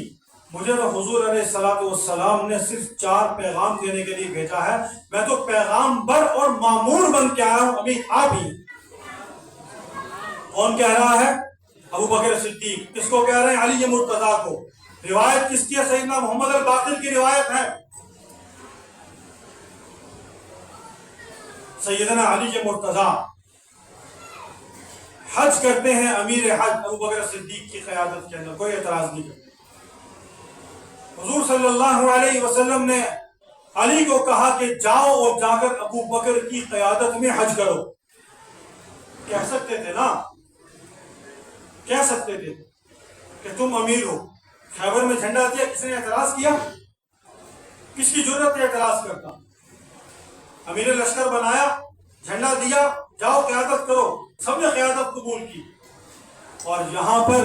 Speaker 1: مجھے تو حضور علیہ السلام نے صرف 4 پیغام دینے کے لیے بھیجا ہے، میں تو پیغام بر اور مامور بن کے آیا ہوں، ابھی آپ ہی۔ کون کہہ رہا ہے؟ ابوبکر صدیق۔ کس کو کہہ رہے ہیں؟ علی مرتضیٰ کو۔ روایت کس کی ہے؟ سیدنا محمد الباقر کی روایت ہے۔ سیدنا علی مرتضیٰ حج کرتے ہیں، امیر حج ابوبکر صدیق کی قیادت کے اندر، کوئی اعتراض نہیں کرتا۔ حضور صلی اللہ علیہ وسلم نے علی کو کہا کہ جاؤ اور جا کر ابوبکر کی قیادت میں حج کرو۔ کہہ سکتے تھے نا، کہہ سکتے تھے کہ تم امیر ہو۔ خیبر میں جھنڈا دیا، کس نے اعتراض کیا؟ کس کی جرت ہے اعتراض کرتا؟ امیر لشکر بنایا، جھنڈا دیا، جاؤ قیادت کرو، سب نے قیادت قبول کی۔ اور یہاں پر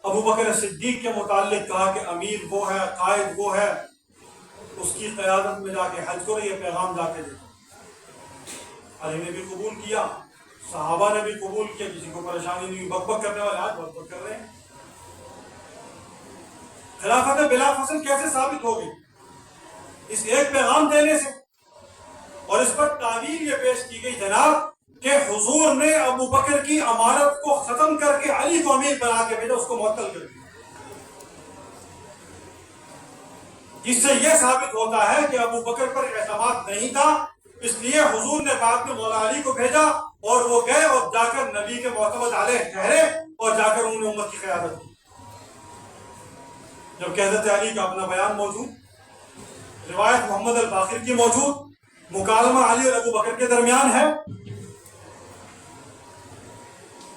Speaker 1: ابوبکر صدیق کے متعلق کہا کہ امیر وہ ہے، قائد وہ ہے، اس کی قیادت میں جا کے حج کرو، یہ پیغام جا کے دے۔ علی نے بھی قبول کیا، صحابہ نے بھی قبول کیا، کسی کو پریشانی نہیں ہوئی۔ بک بک کرنے والے آج بک بک کر رہے ہیں۔ خلافت بلا فصل کیسے ثابت ہوگی؟ اس ایک پیغام دینے سے۔ اور اس پر تعویل یہ پیش کی گئی جناب کہ حضور نے ابوبکر کی امارت کو ختم کر کے علی کو امیر بنا کے بھیجا، اس کو معطل کر دیا۔ جس سے یہ ثابت ہوتا ہے کہ ابوبکر پر اعتماد نہیں تھا، اس لیے حضور نے بعد میں مولا علی کو بھیجا اور وہ گئے اور جا کر نبی کے معتمد علیہ ٹھہرے اور جا کر انہوں نے امت کی قیادت کی۔ جب کہ حضرت علی کا اپنا بیان موجود، روایت محمد الباقر کی موجود، مکالمہ علی اور ابوبکر کے درمیان ہے،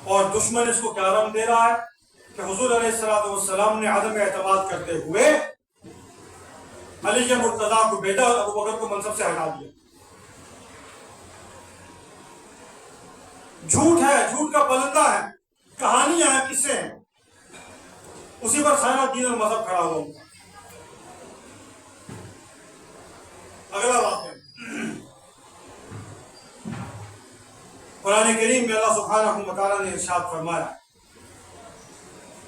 Speaker 1: اور دشمن اس کو کیا رم دے رہا ہے کہ حضور علیہ السلام نے عدم اعتماد کرتے ہوئے علی کے مرتضیٰ کو بھیجا اور ابوبکر کو منصب سے ہٹا دیا۔ جھوٹ ہے، جھوٹ کا پلندہ ہے، کہانیاں ہیں، قصے ہیں، اسی پر سارا دین اور مذہب کھڑا ہوا۔ اگلا واقعہ قرآن کریم میں اللہ سبحانہ وتعالیٰ نے ارشاد فرمایا،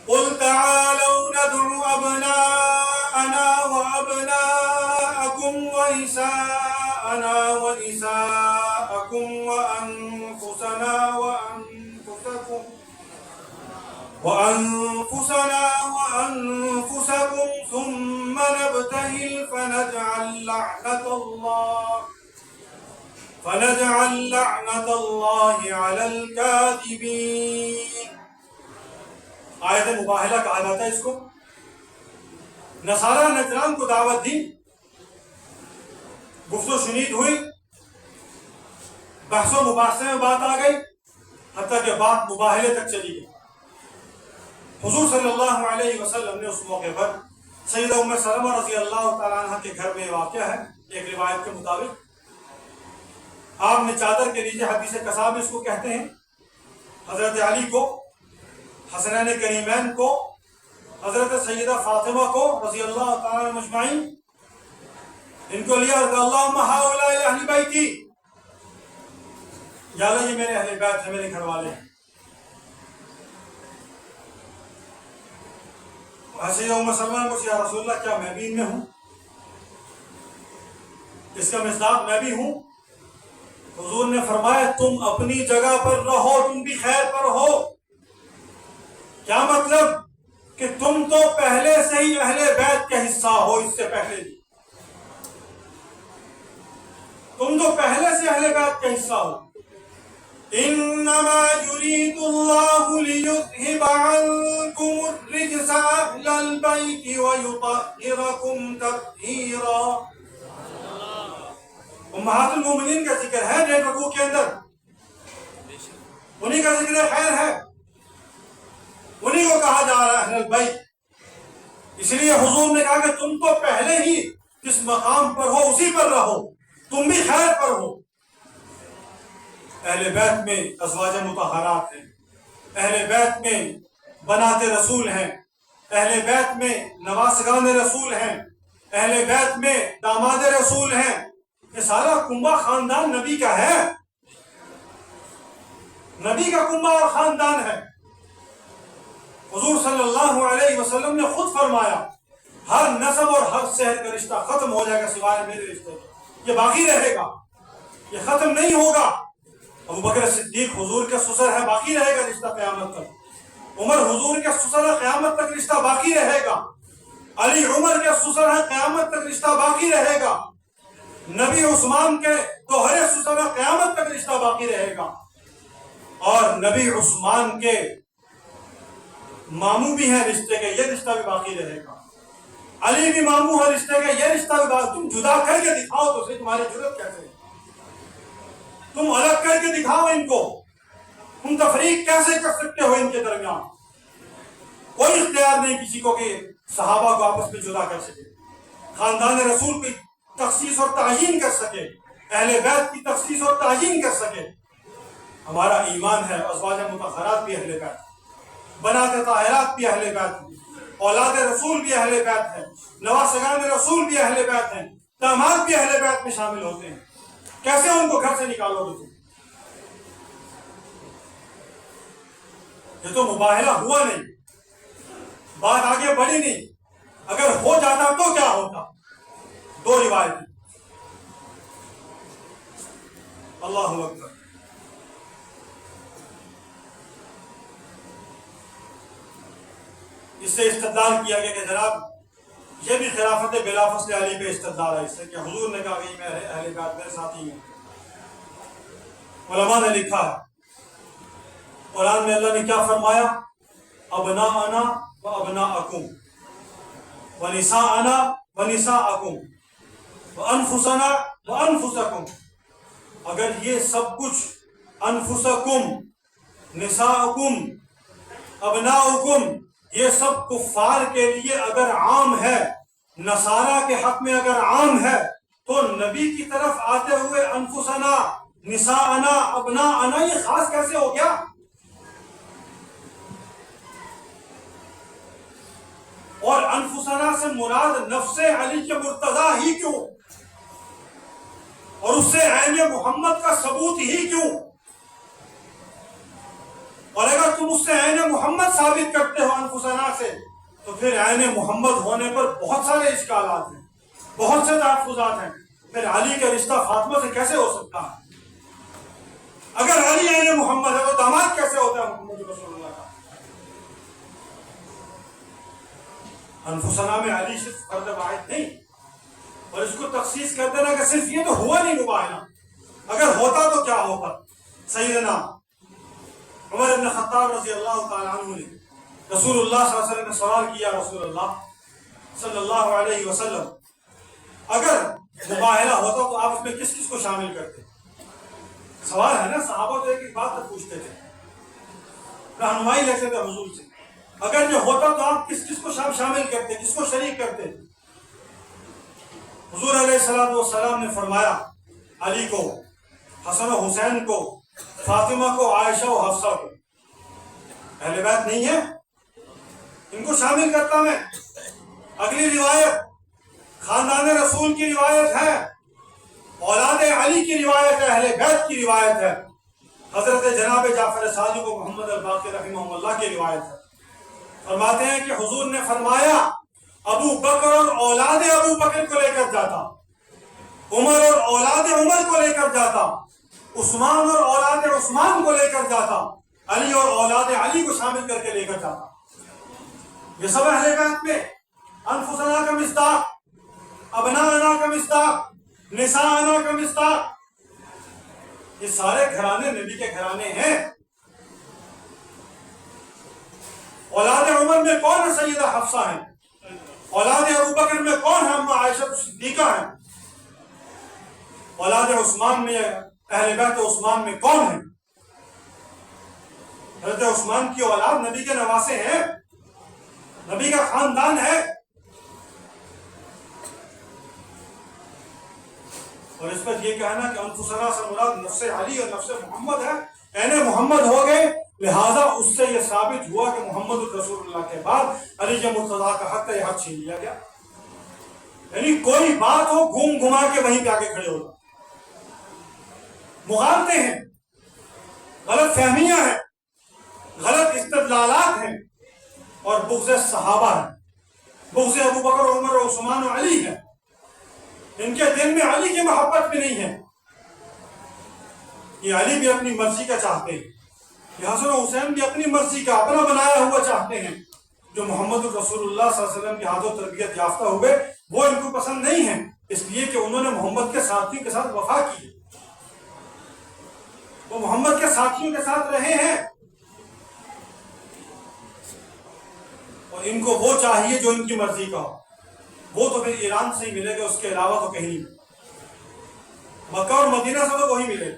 Speaker 1: قُلْ تَعَالَوْا نَدْعُ أَبْنَاءَنَا وَأَبْنَاءَكُمْ وَنِسَاءَنَا وَنِسَاءَكُمْ وَأَنفُسَكُمْ ثُمَّ نَبْتَهِلْ فَنَجْعَلْ لَعْنَةَ اللَّهِ عَلَى الْكَاذِبِينَ۔ آیت مباہلہ کہا جاتا ہے اس کو۔ نصارہ نجران کو دعوت دی، گفت و شنید ہوئی، بحث و مباحثے میں بات آ گئی، حتیٰ کہ بات مباہلے تک چلی گئی۔ حضور صلی اللہ علیہ وسلم نے اس موقع پر سیدہ ام سلمہ رضی اللہ تعالیٰ عنہ کے گھر میں واقعہ ہے، ایک روایت کے مطابق آپ نے چادر کے نیچے، حدیث کساب اس کو کہتے ہیں، حضرت علی کو، حسنین کریمین کو، حضرت سیدہ فاطمہ کو رضی اللہ تعالیٰ عنہ مجمعین، ان کو لیا، اللہم ہؤلاء اہل بیتی، یا اللہ یہ میرے اہل بیت ہیں، میرے گھر والے ہیں. سیدہ ام سلمہ نے پوچھا یا رسول اللہ کیا میں بھی ان میں ہوں؟ اس کا مصداق میں بھی ہوں؟ حضور نے فرمایا تم اپنی جگہ پر رہو، تم بھی خیر پر ہو. کیا مطلب؟ کہ تم تو پہلے سے ہی اہل بیت کا حصہ ہو، اس سے پہلے بھی تم تو پہلے سے اہل بیت کا حصہ ہو. انما يريد الله ليذهب عنكم الرجس اهل البيت ويطهركم تطهيرا. امہات المومنین کا ذکر ہے 1.5 رکوع کے اندر، انہی کا ذکر خیر ہے، انہی کو کہا جا رہا ہے اہل البیت. اس لیے حضور نے کہا کہ تم تو پہلے ہی جس مقام پر ہو اسی پر رہو، تم بھی خیر پر ہو. اہل بیت میں ازواج مطہرات ہیں، اہل بیت میں بنات رسول ہیں، اہل بیت میں نواسگان رسول ہیں، اہل بیت میں داماد رسول ہیں. یہ سارا کنبہ خاندان نبی کا ہے، نبی کا کنبہ اور خاندان ہے. حضور صلی اللہ علیہ وسلم نے خود فرمایا ہر نسب اور ہر شہر کا رشتہ ختم ہو جائے گا سوائے میرے رشتے کے، یہ باقی رہے گا، یہ ختم نہیں ہوگا. ابو بکر صدیق حضور کے سسر ہے، باقی رہے گا رشتہ قیامت تک. عمر حضور کے سسر ہے، قیامت تک رشتہ باقی رہے گا. علی عمر کے سسر ہے، قیامت تک رشتہ باقی رہے گا. نبی عثمان کے دوہرے سسر ہے، قیامت تک رشتہ باقی رہے گا. اور نبی عثمان کے ماموں بھی ہیں رشتے کے، یہ رشتہ بھی باقی رہے گا. علی بھی ماموں ہے رشتے کے، یہ رشتہ بھی باقی. تم جدا کر کے دکھاؤ تو صحیح، تمہاری جرت کیسے ہے؟ تم الگ کر کے دکھاؤ ان کو، تم تفریق کیسے کر سکتے ہو ان کے درمیان؟ کوئی اختیار نہیں کسی کو کہ صحابہ کو آپس میں جدا کر سکے، خاندان رسول کی تخصیص اور تعیین کر سکے، اہل بیت کی تخصیص اور تعیین کر سکے. ہمارا ایمان ہے ازواج مطہرات بھی اہل بیت، بنات طاہرات بھی اہل بیت، اولاد رسول بھی اہل بیت ہیں، نواسگان رسول بھی اہل بیت ہیں، داماد بھی اہل بیت میں شامل ہوتے ہیں. کیسے ان کو گھر سے نکالو گے تم؟ یہ تو مباہلہ ہوا نہیں، بات آگے بڑھی نہیں. اگر ہو جاتا تو کیا ہوتا؟ 2 روایتیں. اللہ اکبر. اس سے استدلال کیا گیا کہ جناب یہ بھی خلافت بلا فصل علی پہ استدلال ہے، اس سے کہ حضور نے کہا کہ میرے اہل بیت میرے ساتھی ہیں. علماء نے لکھا ہے قرآن میں اللہ نے کیا فرمایا؟ ابناءنا و ابناءکم و نساءنا و نساءکم و انفسنا و انفسکم. اگر یہ سب کچھ انفسکم، نساءکم، ابناءکم یہ سب کفار کے لیے اگر عام ہے، نصارہ کے حق میں اگر عام ہے، تو نبی کی طرف آتے ہوئے انفسنا، نساءنا، ابناءنا یہ خاص کیسے ہو گیا؟ اور انفسنا سے مراد نفس علی کے مرتضی ہی کیوں؟ اور اس سے عین محمد کا ثبوت ہی کیوں؟ اور اگر تم اس سے عین محمد ثابت کرتے ہو انفسنا سے، تو پھر عین محمد ہونے پر بہت سارے اشکالات ہیں، بہت سے تحفظات ہیں. پھر علی کا رشتہ فاطمہ سے کیسے ہو سکتا ہے؟ اگر علی عین محمد ہے تو داماد کیسے ہوتا ہے محمد رسول اللہ کا؟ انفسنا میں علی صرف فرد واحد نہیں، اور اس کو تخصیص کر دینا کہ صرف یہ تو ہوا نہیں مباہلہ. اگر ہوتا تو کیا ہوتا؟ سیدنا عمر بن خطاب رضی اللہ تعالیٰ عنہ نے رسول اللہ صلی اللہ علیہ وسلم نے سوال کیا، رسول اللہ صلی اللہ علیہ وسلم اگر مباہلہ ہوتا تو آپ اس میں کس کس کو شامل کرتے؟ سوال ہے نا، صحابہ تو ایک بات تک پوچھتے تھے، رہنمائی لیتے تھے حضور سے. اگر یہ ہوتا تو آپ کس کس کو شامل کرتے، کس کو شریک کرتے؟ حضور علیہ السلام نے فرمایا علی کو، حسن و حسین کو، فاطمہ کو، عائشہ و حفصہ کو. اہل بیت نہیں ہے، ان کو شامل کرتا میں. اگلی روایت خاندان رسول کی روایت ہے، اولاد علی کی روایت ہے، اہل بیت کی روایت ہے. حضرت جناب جعفر صادق و محمد الباقر رحمہ اللہ کی روایت ہے، فرماتے ہیں کہ حضور نے فرمایا ابو بکر اور اولاد ابو بکر کو لے کر جاتا، عمر اور اولاد عمر کو لے کر جاتا، عثمان اور اولاد عثمان کو لے کر جاتا، علی اور اولاد علی کو شامل کر کے لے کر جاتا۔ یہ سب اہل بیت میں انفسنا کا مصداق، ابناءنا کا مصداق، نساءنا کا مصداق، یہ سارے گھرانے نبی کے گھرانے ہیں۔ اولاد عمر میں کون ہے؟ سیدہ حفصہ ہیں۔ اولاد ابوبکر میں کون ہے؟ اما عائشہ صدیقہ ہیں۔ اولاد عثمان میں اہل بیت عثمان میں کون ہے؟ حضرت عثمان کی اولاد نبی کے نواسے ہیں، نبی کا خاندان ہے۔ اور اس پر یہ کہنا کہ انفسنا سے مراد نفس علی اور نفس محمد ہے، یعنی محمد ہو گئے، لہذا اس سے یہ ثابت ہوا کہ محمد رسول اللہ کے بعد علی مرتضیٰ کا حق ہے، یہ حق چھین لیا گیا۔ یعنی کوئی بات ہو گھوم گھما کے وہیں پہ آ کے کھڑے ہوتا، مغالطے ہیں، غلط فہمیاں ہیں، غلط استدلالات ہیں، اور بغض صحابہ ہے، بغض ابو بکر عمر و عثمان و علی ہے۔ ان کے دل میں علی کی محبت بھی نہیں ہے، یہ علی بھی اپنی مرضی کا چاہتے ہیں، یہ حسن و حسین بھی اپنی مرضی کا اپنا بنایا ہوا چاہتے ہیں۔ جو محمد رسول اللہ صلی اللہ علیہ وسلم کی ہاتھوں تربیت یافتہ ہوئے وہ ان کو پسند نہیں ہیں، اس لیے کہ انہوں نے محمد کے ساتھیوں کے ساتھ وفا کی، وہ محمد کے ساتھیوں کے ساتھ رہے ہیں، اور ان کو وہ چاہیے جو ان کی مرضی کا ہو۔ وہ تو پھر ایران سے ہی ملے گا، اس کے علاوہ تو کہیں نہیں، مکہ اور مدینہ سے تو وہی ملے گا،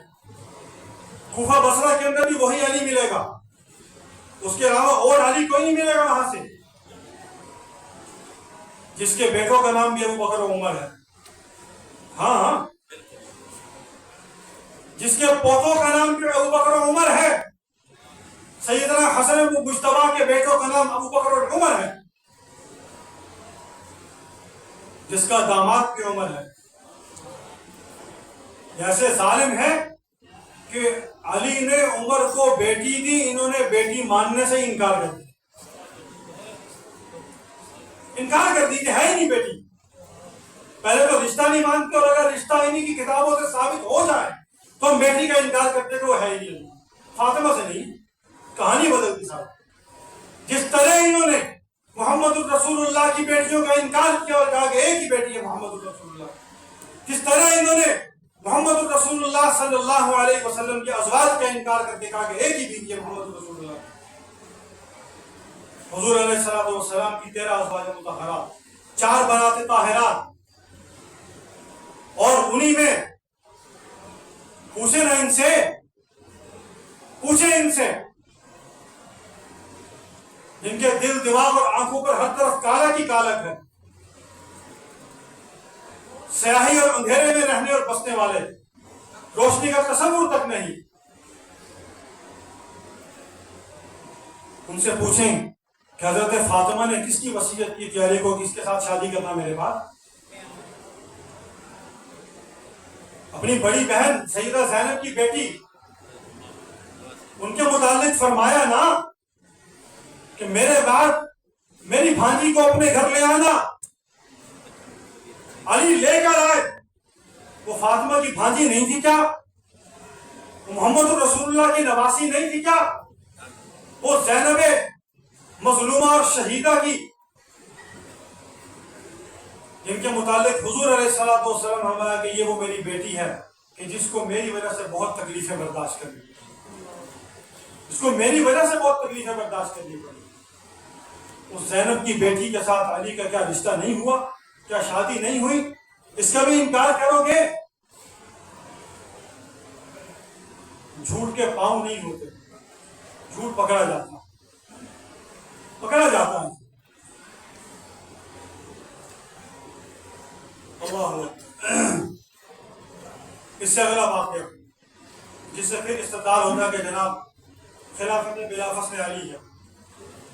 Speaker 1: کوفہ بصرہ کے اندر بھی وہی علی ملے گا، اس کے علاوہ اور علی کوئی نہیں ملے گا وہاں سے، جس کے بیٹوں کا نام بھی ابو بکر و عمر ہے، ہاں جس کے پوتوں کا نام بھی ابو بکر و عمر ہے، سیدنا حسن مجتبیٰ کے بیٹوں کا نام ابو بکر و عمر ہے، جس کا داماد بھی عمر ہے۔ ایسے ظالم ہے کہ علی نے عمر کو بیٹی دی، انہوں نے بیٹی ماننے سے انکار کر دیا، انکار کر دی کہ ہے ہی نہیں بیٹی۔ پہلے تو رشتہ نہیں مانتے، اور اگر رشتہ انہی کی کتابوں سے ثابت ہو جائے تو ہم بیٹی کا انکار کرتے کہ وہ ہے ہی نہیں، فاطمہ سے نہیں، کہانی بدلتی صاحب۔ جس طرح انہوں نے محمد الرسول اللہ کی بیٹیوں کا انکار کیا اور کہا کہ ایک ہی بیٹی ہے محمد الرسول اللہ، جس طرح انہوں نے محمد الرسول اللہ صلی اللہ علیہ وسلم کے ازواج کا انکار کر کے کہا کہ ایک ہی بیوی ہے محمد الرسول اللہ۔ حضور علیہ السلام کی 13 ازواج مطہرات، 4 بنات طاہرات، اور انہی میں پوچھیں نا ان سے، پوچھیں ان سے جن کے دل دماغ اور آنکھوں پر ہر طرف کالا کی کالک ہے، سیاہی اور اندھیرے میں رہنے اور بسنے والے، روشنی کا تصور تک نہیں، ان سے پوچھیں کہ حضرت فاطمہ نے کس کی وصیت کی کہ علی کو کس کے ساتھ شادی کرنا میرے پاس؟ اپنی بڑی بہن سیدہ زینب کی بیٹی، ان کے متعلق فرمایا نا کہ میرے بعد میری بھانجی کو اپنے گھر لے آنا۔ علی لے کر آئے، وہ فاطمہ کی بھانجی نہیں تھی کیا؟ وہ محمد رسول اللہ کی نواسی نہیں تھی کیا؟ وہ زینب مظلومہ اور شہیدہ کی، جن کے متعلق حضور علیہ الصلوۃ والسلام فرمایا کہ یہ وہ میری بیٹی ہے کہ جس کو میری وجہ سے بہت تکلیفیں برداشت کرنی پڑی، جس کو میری وجہ سے بہت تکلیفیں برداشت کرنی پڑی۔ اس زینب کی بیٹی کے ساتھ علی کا کیا رشتہ نہیں ہوا؟ کیا شادی نہیں ہوئی؟ اس کا بھی انکار کرو گے؟ جھوٹ کے پاؤں نہیں ہوتے، جھوٹ پکڑا جاتا ہے۔ اللہ، اس سے اگلا واقعہ جس سے پھر استدلال ہوتا ہے کہ جناب خلافت بلا فصل علی ہے،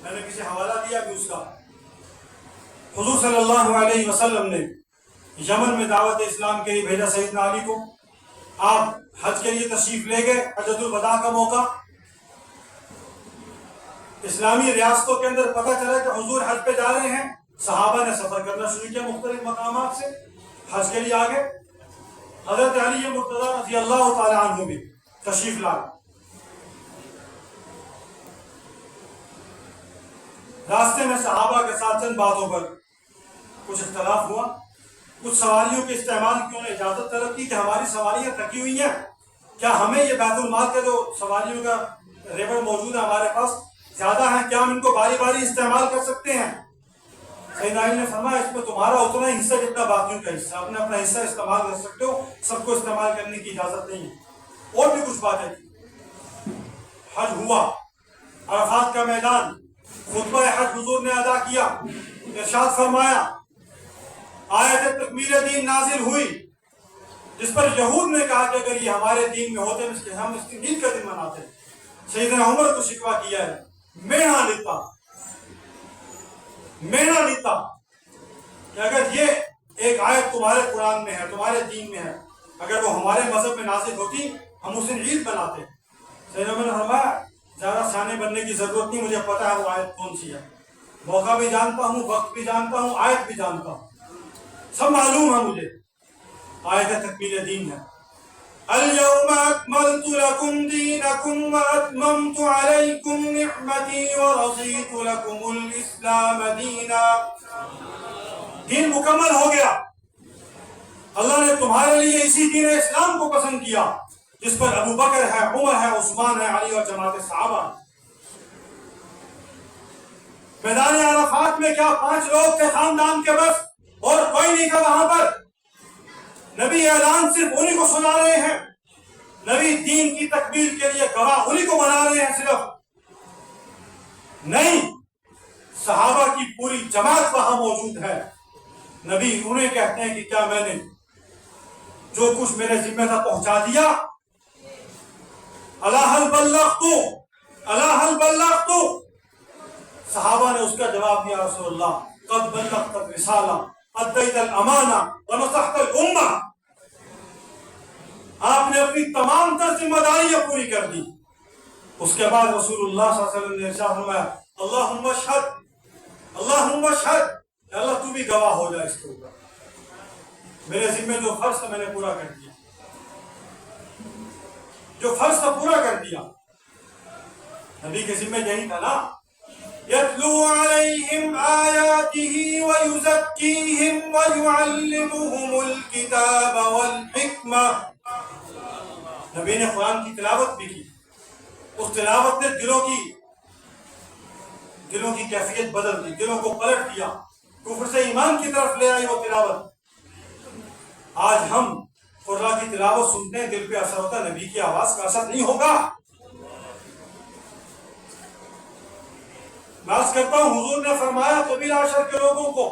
Speaker 1: میں نے کسی حوالہ دیا بھی اس کا۔ حضور صلی اللہ علیہ وسلم نے یمن میں دعوت اسلام کے لیے بھیجا سیدنا علی کو، آپ حج کے لیے تشریف لے گئے، حجۃ الوداع کا موقع، اسلامی ریاستوں کے اندر پتہ چلا کہ حضور حج پہ جا رہے ہیں، صحابہ نے سفر کرنا شروع کیا مختلف مقامات سے حج کے لیے آگے۔ حضرت علی مرتضیٰ رضی اللہ تعالی عنہ بھی تشریف لائے۔ راستے میں صحابہ کے ساتھ چند باتوں پر کچھ اختلاف ہوا، کچھ سواریوں کے استعمال کی انہوں نے اجازت طلب کی کہ ہماری سواریاں تھکی ہوئی ہیں، کیا ہمیں یہ بیت المال کا جو سواریوں کا ریبر موجود ہے ہمارے پاس زیادہ ہیں، کیا ہم ان کو باری باری استعمال کر سکتے ہیں؟ سیدنا علی نے فرمایا اس میں تمہارا اتنا ہی حصہ جتنا باقیوں کا حصہ، اپنا اپنا حصہ استعمال کر سکتے ہو، سب کو استعمال کرنے کی اجازت نہیں ہے۔ اور بھی کچھ باتیں تھیں۔ حج ہوا، عرفات کا میدان، خطبہ حج حضور نے ادا کیا، ارشاد فرمایا، آیت تکمیل دین نازل ہوئی جس پر یہود نے کہا کہ اگر یہ ہمارے دین میں ہوتے ہم اس کی عید کا دن مناتے۔ سیدنا عمر کو شکوہ کیا ہے، میں نہ لیتا کہ اگر یہ ایک آیت تمہارے قرآن میں ہے، تمہارے دین میں ہے، اگر وہ ہمارے مذہب میں نازل ہوتی ہم اس دن عید مناتے۔ سیدنا عمر نے فرمایا زیادہ سیانے بننے کی ضرورت نہیں، مجھے پتا ہے وہ آیت کون سی ہے، موقع بھی جانتا ہوں، وقت بھی جانتا ہوں، آیت بھی جانتا ہوں، سب معلوم ہے مجھے۔ آیت تکمیل دین ہے، اليوم اکملت لکم دینکم واتممت علیکم نعمتی ورضیت لکم الاسلام دینا۔ دین مکمل ہو گیا، اللہ نے تمہارے لیے اسی دین اسلام کو پسند کیا جس پر ابو بکر ہے، عمر ہے، عثمان ہے، علی اور جماعت صحابہ۔ میدان عرفات میں کیا 5 لوگ تھے خاندان کے بس، اور کوئی نہیں تھا وہاں پر؟ نبی اعلان صرف انہی کو سنا رہے ہیں، نبی دین کی تکمیل کے لیے گواہ انہی کو بنا رہے ہیں صرف، نہیں، صحابہ کی پوری جماعت وہاں موجود ہے۔ نبی انہیں کہتے ہیں کہ کیا میں نے جو کچھ میرے ذمہ تھا پہنچا دیا؟ الا هل بلغت؟ صحابہ نے اس کا جواب دیا، رسول اللہ قد بلغت الرسالہ ادیت الامانہ ونصحت الامہ۔ آپ نے اپنی تمام تر ذمہ داریاں پوری کر دی۔ اس کے بعد رسول اللہ صلی اللہ علیہ وسلم نے ارشاد فرمایا، اللہم اشہد، اللہم اشہد، اللہ تو بھی گواہ ہو جائے اس کے اوپر، میرے ذمہ جو فرض تھا میں نے پورا کر دیا، جو فرض تھا پورا کر دیا۔ نبی کے ذمہ یہی تھا نا، یتلو علیہم آیاتہ ویزکیہم ویعلمہم الکتاب والحکمہ۔ نبی نے قرآن کی تلاوت بھی کی، اس تلاوت نے دلوں کی کیفیت بدل دی، دلوں کو پلٹ دیا، کفر سے ایمان کی طرف لے آئی وہ تلاوت۔ آج ہم قرآن کی تلاوت سنتے ہیں، دل پہ اثر ہوتا ہے، نبی کی آواز کا اثر نہیں ہوگا۔ میں عرض کرتا ہوں حضور نے فرمایا قبیلہ عشر کے لوگوں کو،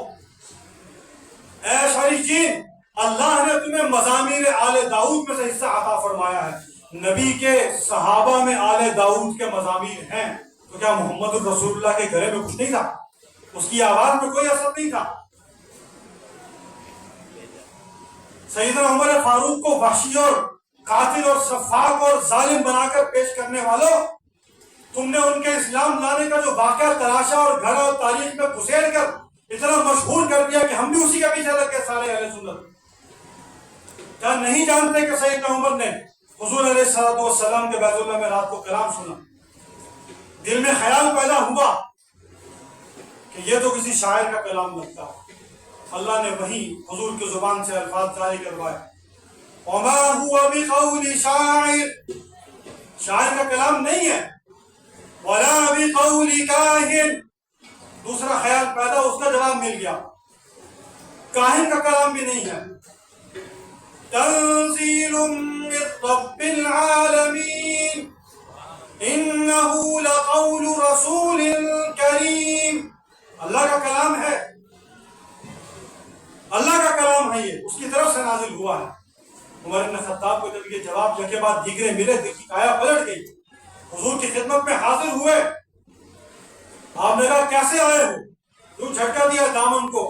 Speaker 1: اے شریکین، اللہ نے تمہیں مزامیر آل داؤد میں سے حصہ عطا فرمایا ہے۔ نبی کے صحابہ میں آل داؤد کے مزامیر ہیں، تو کیا محمد الرسول اللہ کے گھرے میں کچھ نہیں تھا؟ اس کی آواز میں کوئی اثر نہیں تھا؟ سیدنا عمر فاروق کو وحشی اور قاتل اور سفاک اور ظالم بنا کر پیش کرنے والوں، تم نے ان کے اسلام لانے کا جو واقعہ تلاشا اور گھڑا اور تاریخ میں گھسیڑ کر اتنا مشہور کر دیا کہ ہم بھی اسی کے پیچھے لگ گئے سارے اہل سنت۔ کیا نہیں جانتے کہ سیدنا عمر نے حضور علیہ الصلوۃ والسلام کے بیت اللہ میں رات کو کلام سنا، دل میں خیال پیدا ہوا کہ یہ تو کسی شاعر کا کلام لگتا ہے، اللہ نے وہی حضور کی زبان سے الفاظ جاری کروائے، وما هو بقول شاعر، شاعر کا کلام نہیں ہے، ولا بقول کاہن، دوسرا خیال پیدا، اس کا جواب مل گیا، کاہن کا کلام بھی نہیں ہے، تنزیل من رب العالمین انہ لقول رسول کریم، اللہ کا کلام ہے، اللہ کا کلام ہے، یہ اس کی طرف سے نازل ہوا ہے۔ عمر بن خطاب کو جب یہ جواب یکے بعد دیگرے ملے، دل کی کایا پلٹ گئی، حضور کی خدمت میں حاضر ہوئے، آپ نے کہا کیسے آئے ہو؟ تو جھٹکا دیا دامن کو،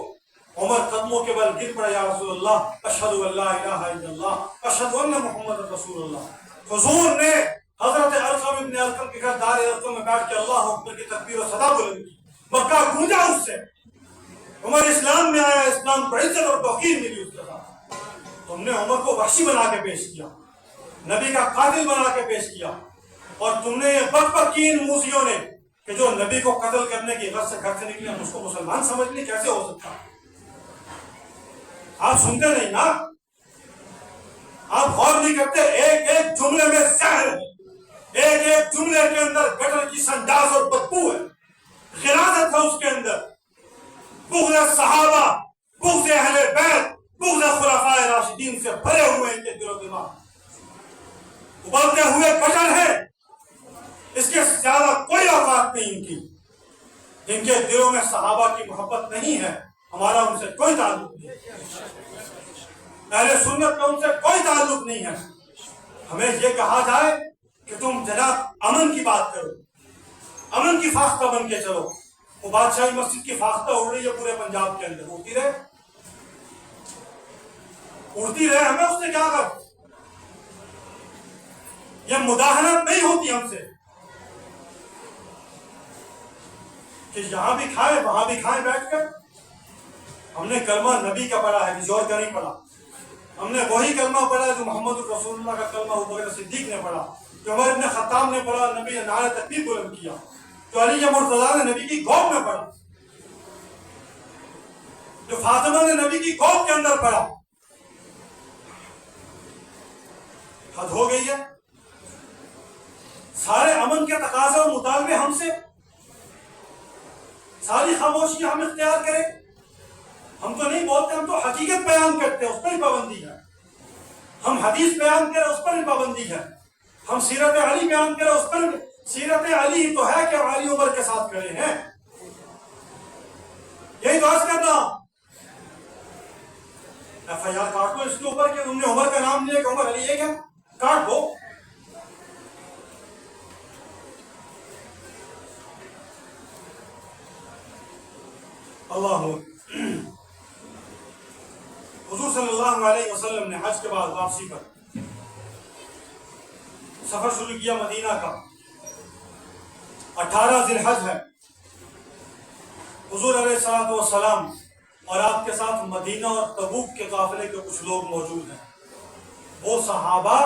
Speaker 1: عمر قدموں کے بل گر پڑا، یا رسول اللہ اشہد ان لا الہ الا اللہ اشہد ان محمد رسول اللہ۔ حضور نے حضرت ارقم ابن ارقم کے گھر دار ارقم میں بیٹھ کے اللہ اکبر کی تکبیر و صدا بلند کی، مکہ گونجا اس سے۔ عمر اسلام میں آیا، اسلام کو عزت اور توقیر ملی اس کے ساتھ۔ تم نے عمر کو وحشی بنا کے پیش کیا، نبی کا قاتل بنا کے پیش کیا، اور تم نے یہ بدبکین موسیوں نے کہ جو نبی کو قتل کرنے کی غرض سے گھر سے نکلے، ہم اس کو مسلمان سمجھ لیں، کیسے ہو سکتا؟ آپ سنتے نہیں نا، آپ غور نہیں کرتے، ایک ایک جملے میں زہر ہے، ایک ایک جملے کے اندر گٹر کی سنڈاس اور بدبو ہے، غلاظت ہے اس کے اندر، بغض صحابہ، بغض اہل بیت، بغض خلفائے راشدین سے بھرے ہوئے ان کے دل و دماغ، ابلتے ہوئے گٹر ہے، اس کے زیادہ کوئی اوقات نہیں ان کی۔ جن کے دلوں میں صحابہ کی محبت نہیں ہے، ہمارا ان سے کوئی تعلق نہیں، اہل سنت کا ان سے کوئی تعلق نہیں ہے۔ ہمیں یہ کہا جائے کہ تم جناب امن کی بات کرو، امن کی فاختہ بن کے چلو، وہ بادشاہی مسجد کی فاختہ اڑ رہی ہے پورے پنجاب کے اندر، اڑتی رہے، اڑتی رہے، ہمیں اس سے کیا کر؟ یہ مداہنت نہیں ہوتی ہم سے کہ یہاں بھی کھائیں وہاں بھی کھائیں بیٹھ کر۔ ہم نے کلمہ نبی کا پڑھا ہے، کسی اور کا نہیں پڑھا۔ ہم نے وہی کلمہ پڑھا جو محمد رسول اللہ کا کلمہ ابوبکر صدیق نے پڑھا، جو عمر بن خطاب نے پڑھا، نبی نے نعرہ تکبیر بلند کیا، جو علی مرتضیٰ نے نبی کی گود میں پڑھا، جو فاطمہ نے نبی کی گود کے اندر پڑھا۔ حد ہو گئی ہے، سارے امن کے تقاضے اور مطالبے ہم سے، ساری خاموشی ہم اختیار کریں۔ ہم تو نہیں بولتے، ہم تو حقیقت بیان کرتے ہیں، اس پر ہی پابندی ہے۔ ہم حدیث بیان کریں، اس پر ہی پابندی ہے۔ ہم سیرت علی بیان کریں، اس پر سیرت علی ہی تو ہے کہ علی عمر کے ساتھ کھڑے ہیں، یہی تو عرض کرنا۔ ایف آئی آر کاٹ دو اس کے اوپر کہ تم نے عمر کا نام لیا کہ عمر علی ایک ہے، کاٹ دو۔ اللہ حضور صلی اللہ علیہ وسلم نے حج کے بعد واپسی پر سفر شروع کیا مدینہ کا۔ 18 ذی الحج ہے۔ حضور علیہ السلام اور آپ کے ساتھ مدینہ اور تبوک کے قافلے کے کچھ لوگ موجود ہیں، وہ صحابہ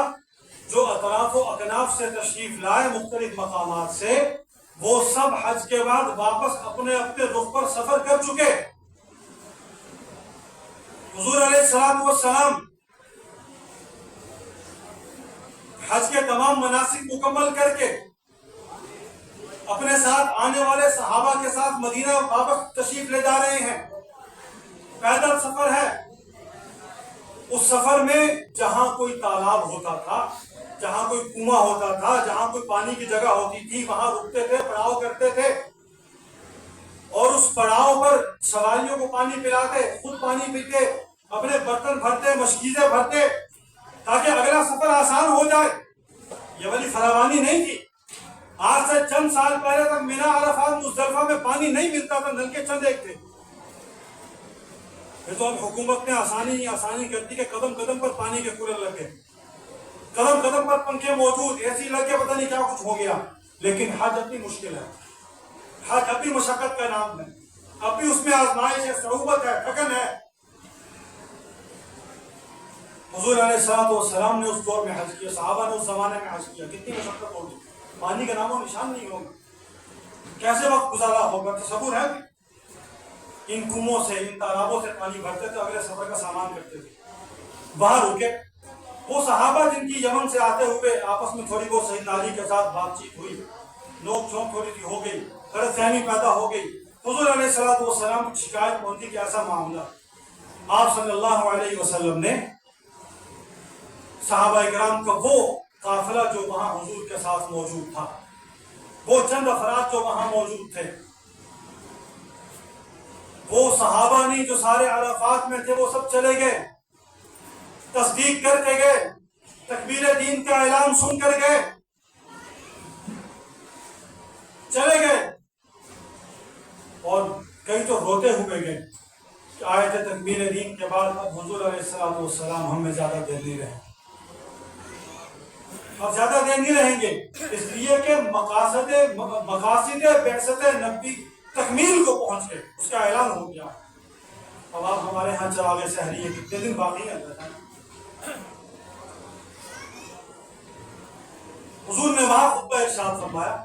Speaker 1: جو اطراف و اکناف سے تشریف لائے مختلف مقامات سے، وہ سب حج کے بعد واپس اپنے اپنے رخ پر سفر کر چکے۔ حضور علیہ السلام حج کے تمام مناسک مکمل کر کے اپنے ساتھ آنے والے صحابہ کے ساتھ مدینہ واپس تشریف لے جا رہے ہیں۔ پیدل سفر ہے۔ اس سفر میں جہاں کوئی تالاب ہوتا تھا، جہاں کوئی کنواں ہوتا تھا، جہاں کوئی پانی کی جگہ ہوتی تھی، وہاں رکتے تھے، پڑاؤ کرتے تھے، اور اس پڑاؤ پر سواریوں کو پانی پلاتے، خود پانی پیتے، اپنے برتن بھرتے، مشکیزیں بھرتے، تاکہ اگلا سفر آسان ہو جائے۔ یہ والی فراوانی نہیں تھی۔ آج سے چند سال پہلے تک مینا، عرفات، مزدلفہ میں پانی نہیں ملتا تھا، نل کے چند ایک تھے۔ پھر تو اب حکومت نے آسانی کر دی کہ قدم قدم پر پانی کے کولر لگے، قدم قدم پر پنکھے موجود، اے سی لگ کے پتہ نہیں کیا کچھ ہو گیا۔ لیکن حج اب بھی مشکل ہے، حج اب بھی مشقت کا نام ہے، اب بھی اس میں آزمائش ہے، صعوبت ہے، تھکن ہے۔ حضور علیہ السلام نے اس دور میں حج کیا، صحابہ نے اس زمانے میں حج کیا، کتنی مشقت ہوگی، پانی کا نام و نشان نہیں ہوگا، کیسے وقت گزارا ہوگا، تصور ہے؟ ان کنووں سے، ان تالابوں سے پانی بھرتے تھے، اگلے سفر کا سامان کرتے تھے، وہاں رکے۔ وہ صحابہ جن کی یمن سے آتے ہوئے آپس میں تھوڑی بہت سیدنا علی کے ساتھ بات چیت ہوئی، نوک جھونک تھوڑی سی ہو گئی، غلط فہمی پیدا ہو گئی، حضور علیہ السلام کی شکایت پہنچی کہ ایسا معاملہ۔ آپ صلی اللہ علیہ وسلم نے صحابہ کرام کا وہ قافلہ جو وہاں حضور کے ساتھ موجود تھا، وہ چند افراد جو وہاں موجود تھے، وہ صحابہ نہیں جو سارے عرفات میں تھے، وہ سب چلے گئے، تصدیق کر کے گئے، تکبیر دین کا اعلان سن کر گئے، چلے گئے، اور کئی تو روتے ہوئے گئے، آیت تکمیل دین کے بعد اب حضور علیہ السلام ہم میں زیادہ دیر نہیں رہیں، اب زیادہ دیر نہیں رہیں گے، اس لیے کہ مقاصد بعثت نبی تکمیل کو پہنچ گئے، اس کا اعلان ہو گیا۔ اب آپ ہمارے ہاں چراغ سحری کتنے دن باقی ہیں؟ حضور نے وہاں خطبہ ارشاد فرمایا،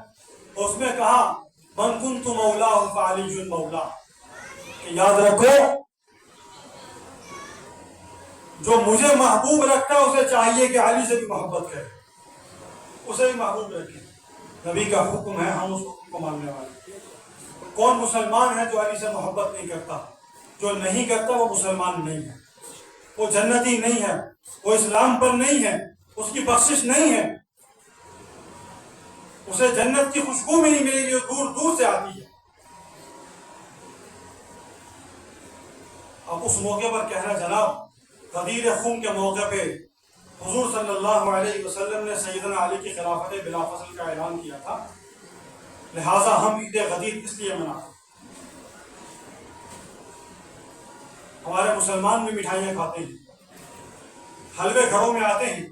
Speaker 1: اس میں کہا من کنت مولا فعلی مولا، کہ یاد رکھو جو مجھے محبوب رکھتا ہے اسے چاہیے کہ علی سے بھی محبت کرے، اسے بھی محبوب رکھے۔ نبی کا حکم ہے، ہم اس حکم کو ماننے والے۔ کون مسلمان ہے جو علی سے محبت نہیں کرتا؟ جو نہیں کرتا وہ مسلمان نہیں ہے، وہ جنتی نہیں ہے، وہ اسلام پر نہیں ہے، اس کی بخشش نہیں ہے، اسے جنت کی خوشبو بھی نہیں ملے گی، وہ دور دور سے آتی ہے۔ اب اس موقع پر کہنا جناب، غدیر خون کے موقع پہ حضور صلی اللہ علیہ وسلم نے سیدنا علی کی خلافت بلا فصل کا اعلان کیا تھا، لہٰذا ہم عید غدیر اس لیے مناتے ہیں۔ ہمارے مسلمان بھی مٹھائیاں کھاتے ہیں، حلوے گھروں میں آتے ہیں،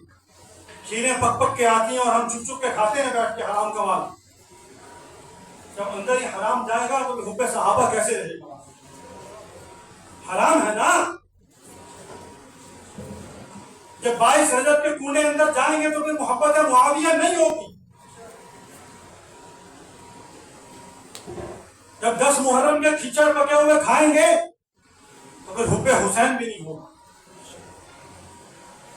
Speaker 1: کھیریں پک پک کے آتی ہیں اور ہم چھپ چھپ کے کھاتے ہیں بیٹھ کے حرام کا مال۔ جب اندر ہی حرام جائے گا تو حب صحابہ کیسے رہے گا؟ حرام ہے نا۔ جب 22 رجب کے کونے اندر جائیں گے تو پھر محبت معاویہ نہیں ہوگی، جب 10 محرم کے کھچڑ پکے ہوئے کھائیں گے تو پھر حب حسین بھی نہیں ہوگا،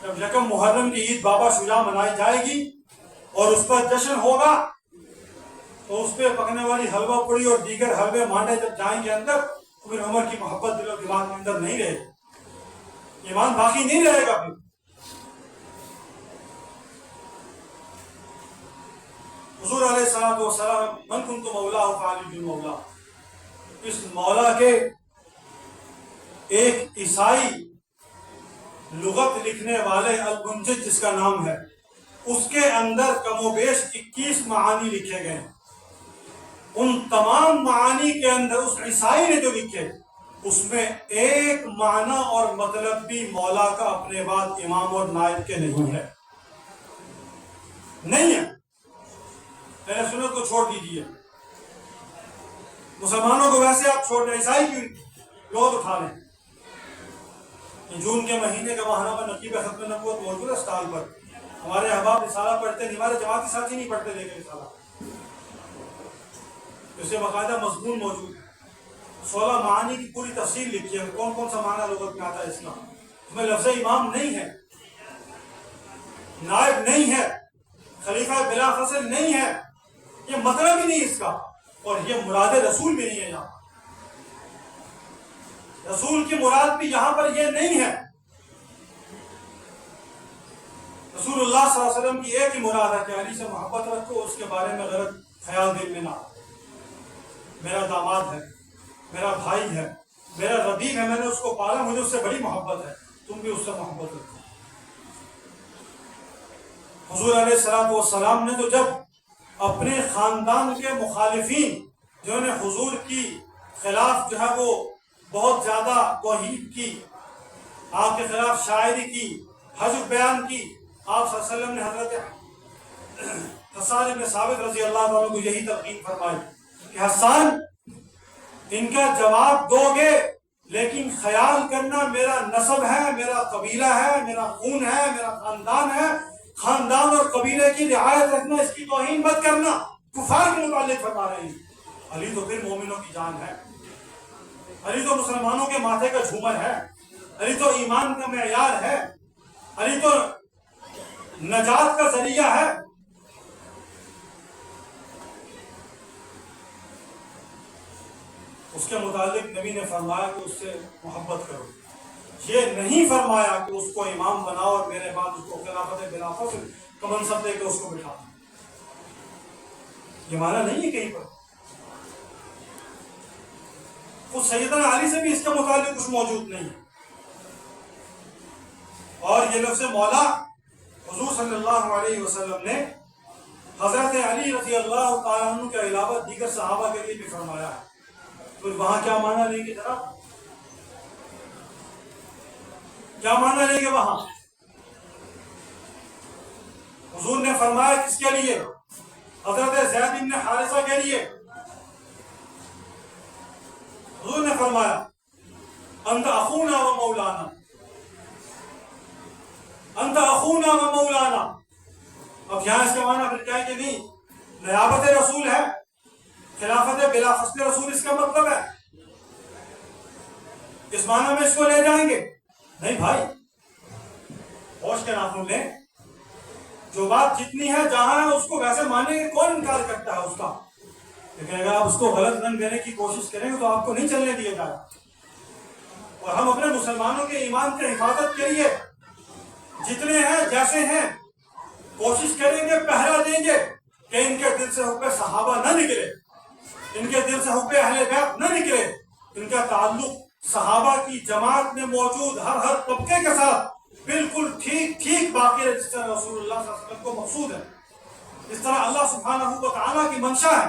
Speaker 1: جب یکم محرم کی عید بابا شجاع منائی جائے گی اور اس پر جشن ہوگا تو اس پہ پکنے والی حلوہ پوڑی اور دیگر حلوے مانڈے جب جائیں گے اندر تو پھر عمر کی محبت دل و دماغ کے اندر نہیں رہے گی، ایمان باقی نہیں رہے گا۔ پھر حضور علیہ الصلوۃ والسلام من کنت مولا فعلی مولا، اس مولا کے ایک عیسائی لغت لکھنے والے الگنجد جس کا نام ہے، اس کے اندر کم و بیش 21 معانی لکھے گئے ہیں۔ ان تمام معانی کے اندر اس عیسائی نے جو لکھے اس میں ایک معنی اور مطلب بھی مولا کا اپنے بعد امام اور نائب کے نہیں ہے، نہیں ہے۔ اہل سنت کو چھوڑ دیجیے، مسلمانوں کو ویسے آپ چھوڑ دیں، عیسائی کی لوگ اٹھا لیں۔ جون کے مہینے کا ماہانہ پر نقیب ختم نبوت موجود ہے اسٹال پر، ہمارے احباب رسالہ پڑھتے نہیں، ہمارے جماعتی ساتھی نہیں پڑھتے، لیکن رسالہ اسے باقاعدہ مضمون موجود ہے، 16 معانی کی پوری تفصیل لکھی ہے، کون کون سا معنی لغت میں آتا ہے اسلام۔ اس میں لفظ امام نہیں ہے، نائب نہیں ہے، خلیفہ بلا فصل نہیں ہے، یہ مطلب ہی نہیں اس کا، اور یہ مراد رسول بھی نہیں ہے۔ یہاں رسول کی مراد بھی یہاں پر یہ نہیں ہے۔ رسول اللہ صلی اللہ علیہ وسلم کی ایک ہی مراد ہے کہ علی سے محبت رکھو، اس کے بارے میں غلط خیال دل میں نہ ہو۔ میرا داماد ہے، میرا بھائی ہے، میرا ربیب ہے، میں نے اس کو پالا، مجھے اس سے بڑی محبت ہے، تم بھی اس سے محبت رکھو۔ حضور علیہ السلام نے تو جب اپنے خاندان کے مخالفین جنہوں نے حضور کی خلاف جو ہے وہ بہت زیادہ توہین کی، آپ کے خلاف شاعری کی، حجب بیان کی، آپ صلی اللہ علیہ وسلم نے حضرت حسان بن ثابت رضی اللہ عنہ کو یہی تلقین فرمائی کہ حسان، ان کا جواب دو گے لیکن خیال کرنا میرا نسب ہے، میرا قبیلہ ہے، میرا خون ہے، میرا خاندان ہے، خاندان اور قبیلے کی رعایت رکھنا، اس کی توہین مت کرنا۔ کفار کے متعلق فرما رہے ہیں۔ علی تو پھر مومنوں کی جان ہے، علی تو مسلمانوں کے ماتھے کا جھومر ہے، علی تو ایمان کا معیار ہے، علی تو نجات کا ذریعہ ہے۔ اس کے متعلق نبی نے فرمایا کہ اس سے محبت کرو، یہ نہیں فرمایا کہ اس کو امام بناؤ اور میرے بعد اس کو خلافت بلا فصل کا منصب دے کے اس کو بٹھا دو، یہ معنی نہیں ہے کہیں پر۔ خود سیدنا علی سے بھی اس کے متعلق کچھ موجود نہیں ہے۔ اور یہ لفظ مولا حضور صلی اللہ علیہ وسلم نے حضرت علی رضی اللہ تعالیٰ عنہ کے علاوہ دیگر صحابہ کے لیے بھی فرمایا ہے، تو وہاں کیا معنی لیں گے جناب؟ کیا معنی لیں گے وہاں؟ حضور نے فرمایا کس کے لیے؟ حضرت زید بن حارثہ کے لیے حضور نے فرمایا انت اخونا و مولانا، انت اخونا و مولانا۔ اب یہاں اس کا معنی پھر کیا ہے کہ نہیں نیابت رسول ہے، خلافت بلا فصل رسول اس کا مطلب ہے، اس معنی میں اس کو لے جائیں گے؟ نہیں بھائی، ہوش کے ناخن لیں، جو بات جتنی ہے جہاں ہے اس کو ویسے ماننے کے کون انکار کرتا ہے اس کا، لیکن اگر آپ اس کو غلط رنگ دینے کی کوشش کریں گے تو آپ کو نہیں چلنے دیا جائے۔ اور ہم اپنے مسلمانوں کے ایمان کی حفاظت کے لیے جتنے ہیں جیسے ہیں کوشش کریں گے، پہرا دیں گے کہ ان کے دل سے حب صحابہ نہ نکلے، ان کے دل سے حب اہل بیت نہ نکلے، ان کا تعلق صحابہ کی جماعت میں موجود ہر طبقے کے ساتھ بالکل ٹھیک باقی ہے، جس طرح رسول اللہ صلی اللہ علیہ وسلم کو مقصود ہے، جس طرح اللہ سبحانہ و تعالیٰ کی منشا ہے،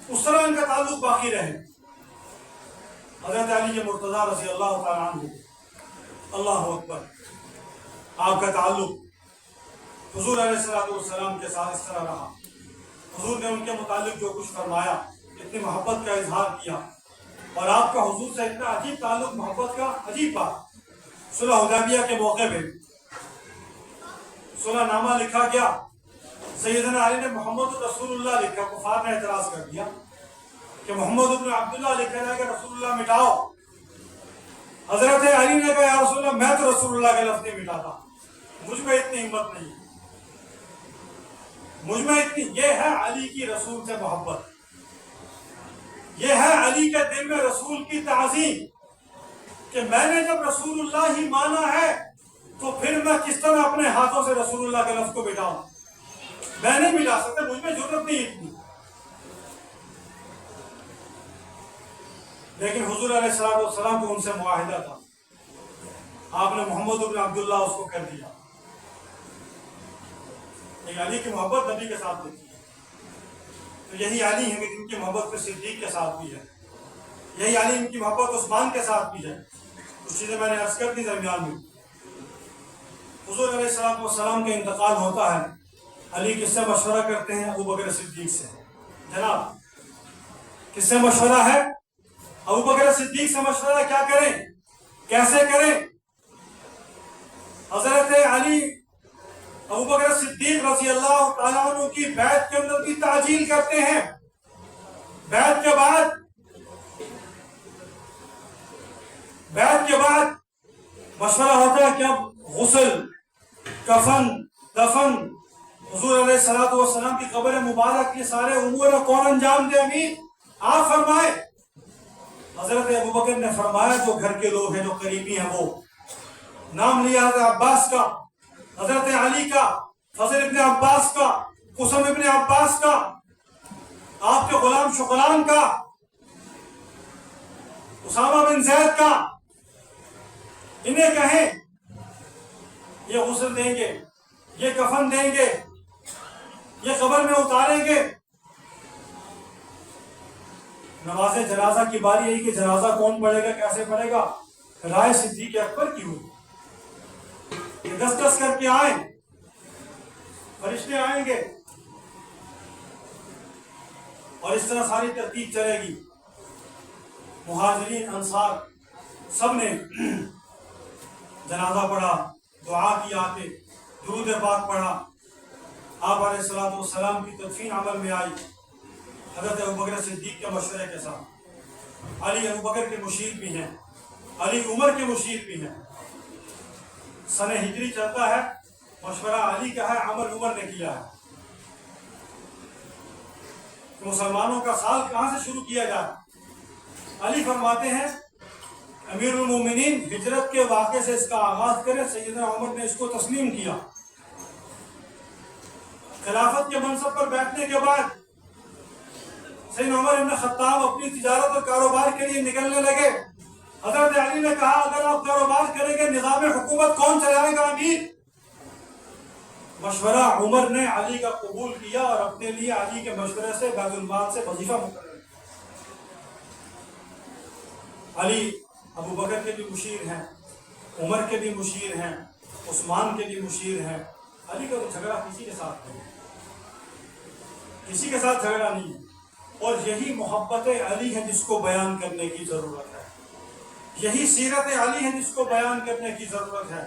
Speaker 1: اس طرح ان کا تعلق باقی رہے۔ حضرت علی مرتضیٰ رضی اللہ تعالیٰ عنہ، اللہ اکبر، آپ کا تعلق حضور علیہ السلام کے ساتھ اس طرح رہا، حضور نے ان کے متعلق جو کچھ فرمایا، اتنی محبت کا اظہار کیا، اور آپ کا حضور سے اتنا عجیب تعلق، محبت کا عجیب بات، صلح حدیبیہ کے موقع پہ صلح نامہ لکھا گیا، سیدنا علی نے محمد رسول اللہ لکھا، کفار نے اعتراض کر دیا کہ محمد ابن عبداللہ لکھا جائے کہ رسول اللہ مٹاؤ۔ حضرت علی نے کہا یا رسول اللہ، میں تو رسول اللہ کا لفظ نہیں مٹاتا، مجھ میں اتنی ہمت نہیں، مجھ میں اتنی، یہ ہے علی کی رسول سے محبت، یہ ہے علی کے دل میں رسول کی تعظیم، کہ میں نے جب رسول اللہ ہی مانا ہے تو پھر میں کس طرح اپنے ہاتھوں سے رسول اللہ کے لفظ کو مٹاؤں؟ میں نہیں مٹا سکتا، مجھ میں ضرورت نہیں اتنی۔ لیکن حضور علیہ السلام کو ان سے معاہدہ تھا، آپ نے محمد ابن عبداللہ اس کو کر دیا۔ ایک علی کی محبت نبی کے ساتھ دیتی ہے، تو یہی علی ہیں کہ جن کی محبت پہ صدیق کے ساتھ بھی ہے، یہی علی ان کی محبت عثمان کے ساتھ بھی ہے۔ کچھ چیزیں میں نے عرض کر دی درمیان میں۔ حضور علیہ السلام کا انتقال ہوتا ہے، علی کس سے مشورہ کرتے ہیں؟ ابو بکر صدیق سے۔ جناب کس سے مشورہ ہے؟ ابو بکر صدیق سے مشورہ، کیا کریں، کیسے کریں؟ حضرت علی ابو بکر صدیق رضی اللہ تعالیٰ عنہ کی بیعت کے اندر بھی تعجیل کرتے ہیں۔ بیعت کے بعد مشورہ ہوتا ہے کہ اب غسل، کفن، دفن، حضور علیہ السلام کی قبر مبارک، یہ سارے امور کون انجام دے؟ امیر آپ فرمائے۔ حضرت ابو بکر نے فرمایا جو گھر کے لوگ ہیں، جو قریبی ہیں، وہ نام لیا حضرت عباس کا، حضرت علی کا، فضل ابن عباس کا، قسم ابن عباس کا، آپ کے غلام شقلان کا، اسامہ بن زید کا، انہیں کہیں یہ غسل دیں گے، یہ کفن دیں گے، یہ قبر میں اتاریں گے۔ نماز جنازہ کی باری آئی کہ جنازہ کون پڑھے گا، کیسے پڑھے گا؟ رائے صدیق اکبر کی ہوئی، یہ دس کر کے آئیں، فرشتے آئیں گے، اور اس طرح ساری ترتیب چلے گی۔ مہاجرین انصار سب نے جنازہ پڑھا، دعا کی، آتے درود پاک پڑھا، آپ علیہ السلام کی تدفین عمل میں آئی حضرت ابوبکر صدیق کے مشورے کے ساتھ۔ علی ابوبکر کے مشیر بھی ہیں، علی عمر کے مشیر بھی ہیں۔ سن ہجری چلتا ہے، مشورہ علی کا ہے، عمل عمر نے کیا ہے۔ مسلمانوں کا سال کہاں سے شروع کیا جائے؟ علی فرماتے ہیں امیر المومنین ہجرت کے واقعے سے اس کا آغاز کریں۔ سیدنا عمر نے اس کو تسلیم کیا۔ خلافت کے منصب پر بیٹھنے کے بعد سیدنا عمر بن خطاب اپنی تجارت اور کاروبار کے لیے نکلنے لگے۔ حضرت علی نے کہا اگر آپ کاروبار کریں گے نظام حکومت کون چلائے گا امیر؟ مشورہ عمر نے علی کا قبول کیا اور اپنے لیے علی کے مشورے سے بیت المال سے وظیفہ مقرر کیا۔ علی ابو بکر کے بھی مشیر ہیں، عمر کے بھی مشیر ہیں، عثمان کے بھی مشیر ہیں۔ علی کا تو جھگڑا کسی کے ساتھ نہیں، کسی کے ساتھ جھگڑا نہیں ہے۔ اور یہی محبت علی ہے جس کو بیان کرنے کی ضرورت ہے، یہی سیرت علی ہے جس کو بیان کرنے کی ضرورت ہے،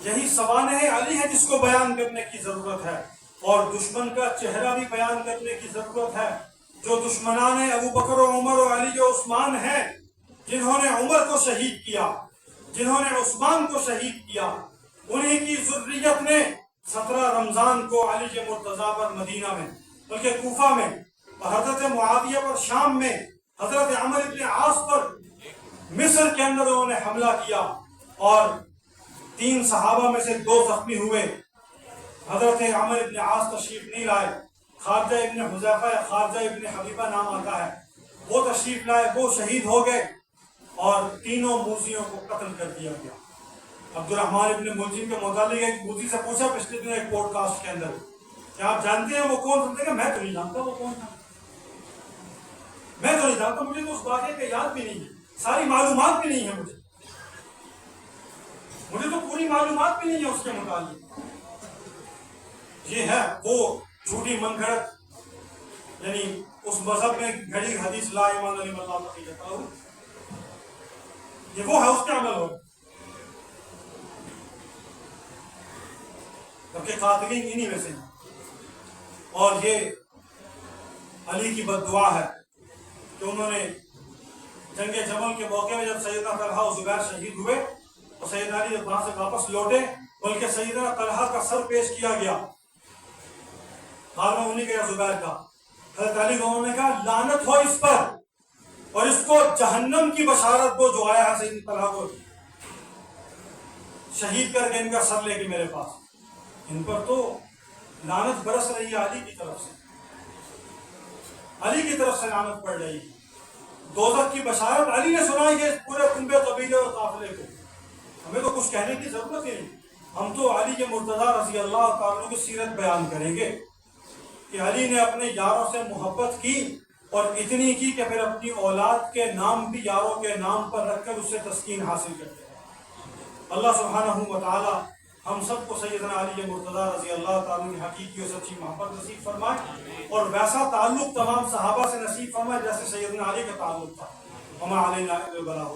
Speaker 1: یہی سوانح علی ہے جس کو بیان کرنے کی ضرورت ہے، اور دشمن کا چہرہ بھی بیان کرنے کی ضرورت ہے۔ جو دشمنان ابو بکر و عمر و علی و عثمان ہیں، جنہوں نے عمر کو شہید کیا، جنہوں نے عثمان کو شہید کیا، انہی کی ذریت نے 17 رمضان کو علی کے مرتضیٰ پر مدینہ میں بلکہ کوفہ میں، اور حضرت معاویہ پر شام میں، حضرت عمر بن عاص پر مصر کے اندر انہوں نے حملہ کیا، اور 3 صحابہ میں سے 2 زخمی ہوئے۔ حضرت عمر بن عاص تشریف نہیں لائے، خارجہ ابن حذیفہ یا خارجہ ابن حبیبہ نام آتا ہے، وہ تشریف لائے، وہ شہید ہو گئے، اور تینوں موذیوں کو قتل کر دیا گیا۔ عبد الرحمن ابن ملجم کے متعلق ایک موذی سے پوچھا پچھلے دن ایک پوڈ کاسٹ کے اندر کہ آپ جانتے ہیں وہ کون تھے؟ کہ میں تو نہیں جانتا وہ کون تھا، میں تو نہیں جانتا، مجھے تو اس واقعے کا یاد بھی نہیں ہے، ساری معلومات بھی نہیں ہے، مجھے تو پوری معلومات بھی نہیں ہے اس کے متعلق۔ یہ ہے وہ جھوٹی من گھڑت، یعنی اس مذہب میں گھڑی حدیث لا ایمان علی اللہ تقیتا ہوں، یہ وہ ہے اس کے عمل ہو، کیونکہ قاتلین انہی میں سے ہیں۔ اور یہ علی کی بد دعا ہے کہ انہوں نے جنگ جمل کے موقع میں جب سیدنا طلحہ و زبیر شہید ہوئے تو سیدنا علی جب وہاں سے واپس لوٹے، بلکہ سیدنا طلحہ کا سر پیش کیا گیا، معلوم انہیں کہ زبیر کا، حضرت علی کو انہوں نے کہا لعنت ہو اس پر، اور اس کو جہنم کی بشارت دو جو آیا ہے سیدنا طلحہ کو شہید کر کے ان کا سر لے کے میرے پاس۔ ان پر تو لعنت برس رہی ہے علی کی طرف سے، علی کی طرف سے لعنت پڑ رہی ہے۔ دوزخ کی بشارت علی نے سنائی ہے اس پورے کنبے قبیلے اور قافلے کو، ہمیں تو کچھ کہنے کی ضرورت ہی نہیں، ہم تو علی کے مرتضیٰ رضی اللہ تعالیٰ کی سیرت بیان کریں گے کہ علی نے اپنے یاروں سے محبت کی، اور اتنی کی کہ پھر اپنی اولاد کے نام بھی یاروں کے نام پر رکھ کر اس سے تسکین حاصل کرتے ہیں۔ اللہ سبحانہ و تعالی ہم سب کو سیدنا علی مرتضیٰ رضی اللہ تعالیٰ کی حقیقی اور سچی محبت نصیب فرمائے، اور ویسا تعلق تمام صحابہ سے نصیب فرمائے جیسے سیدنا علی کا تعلق تھا۔ وما علینا الا البلاغ۔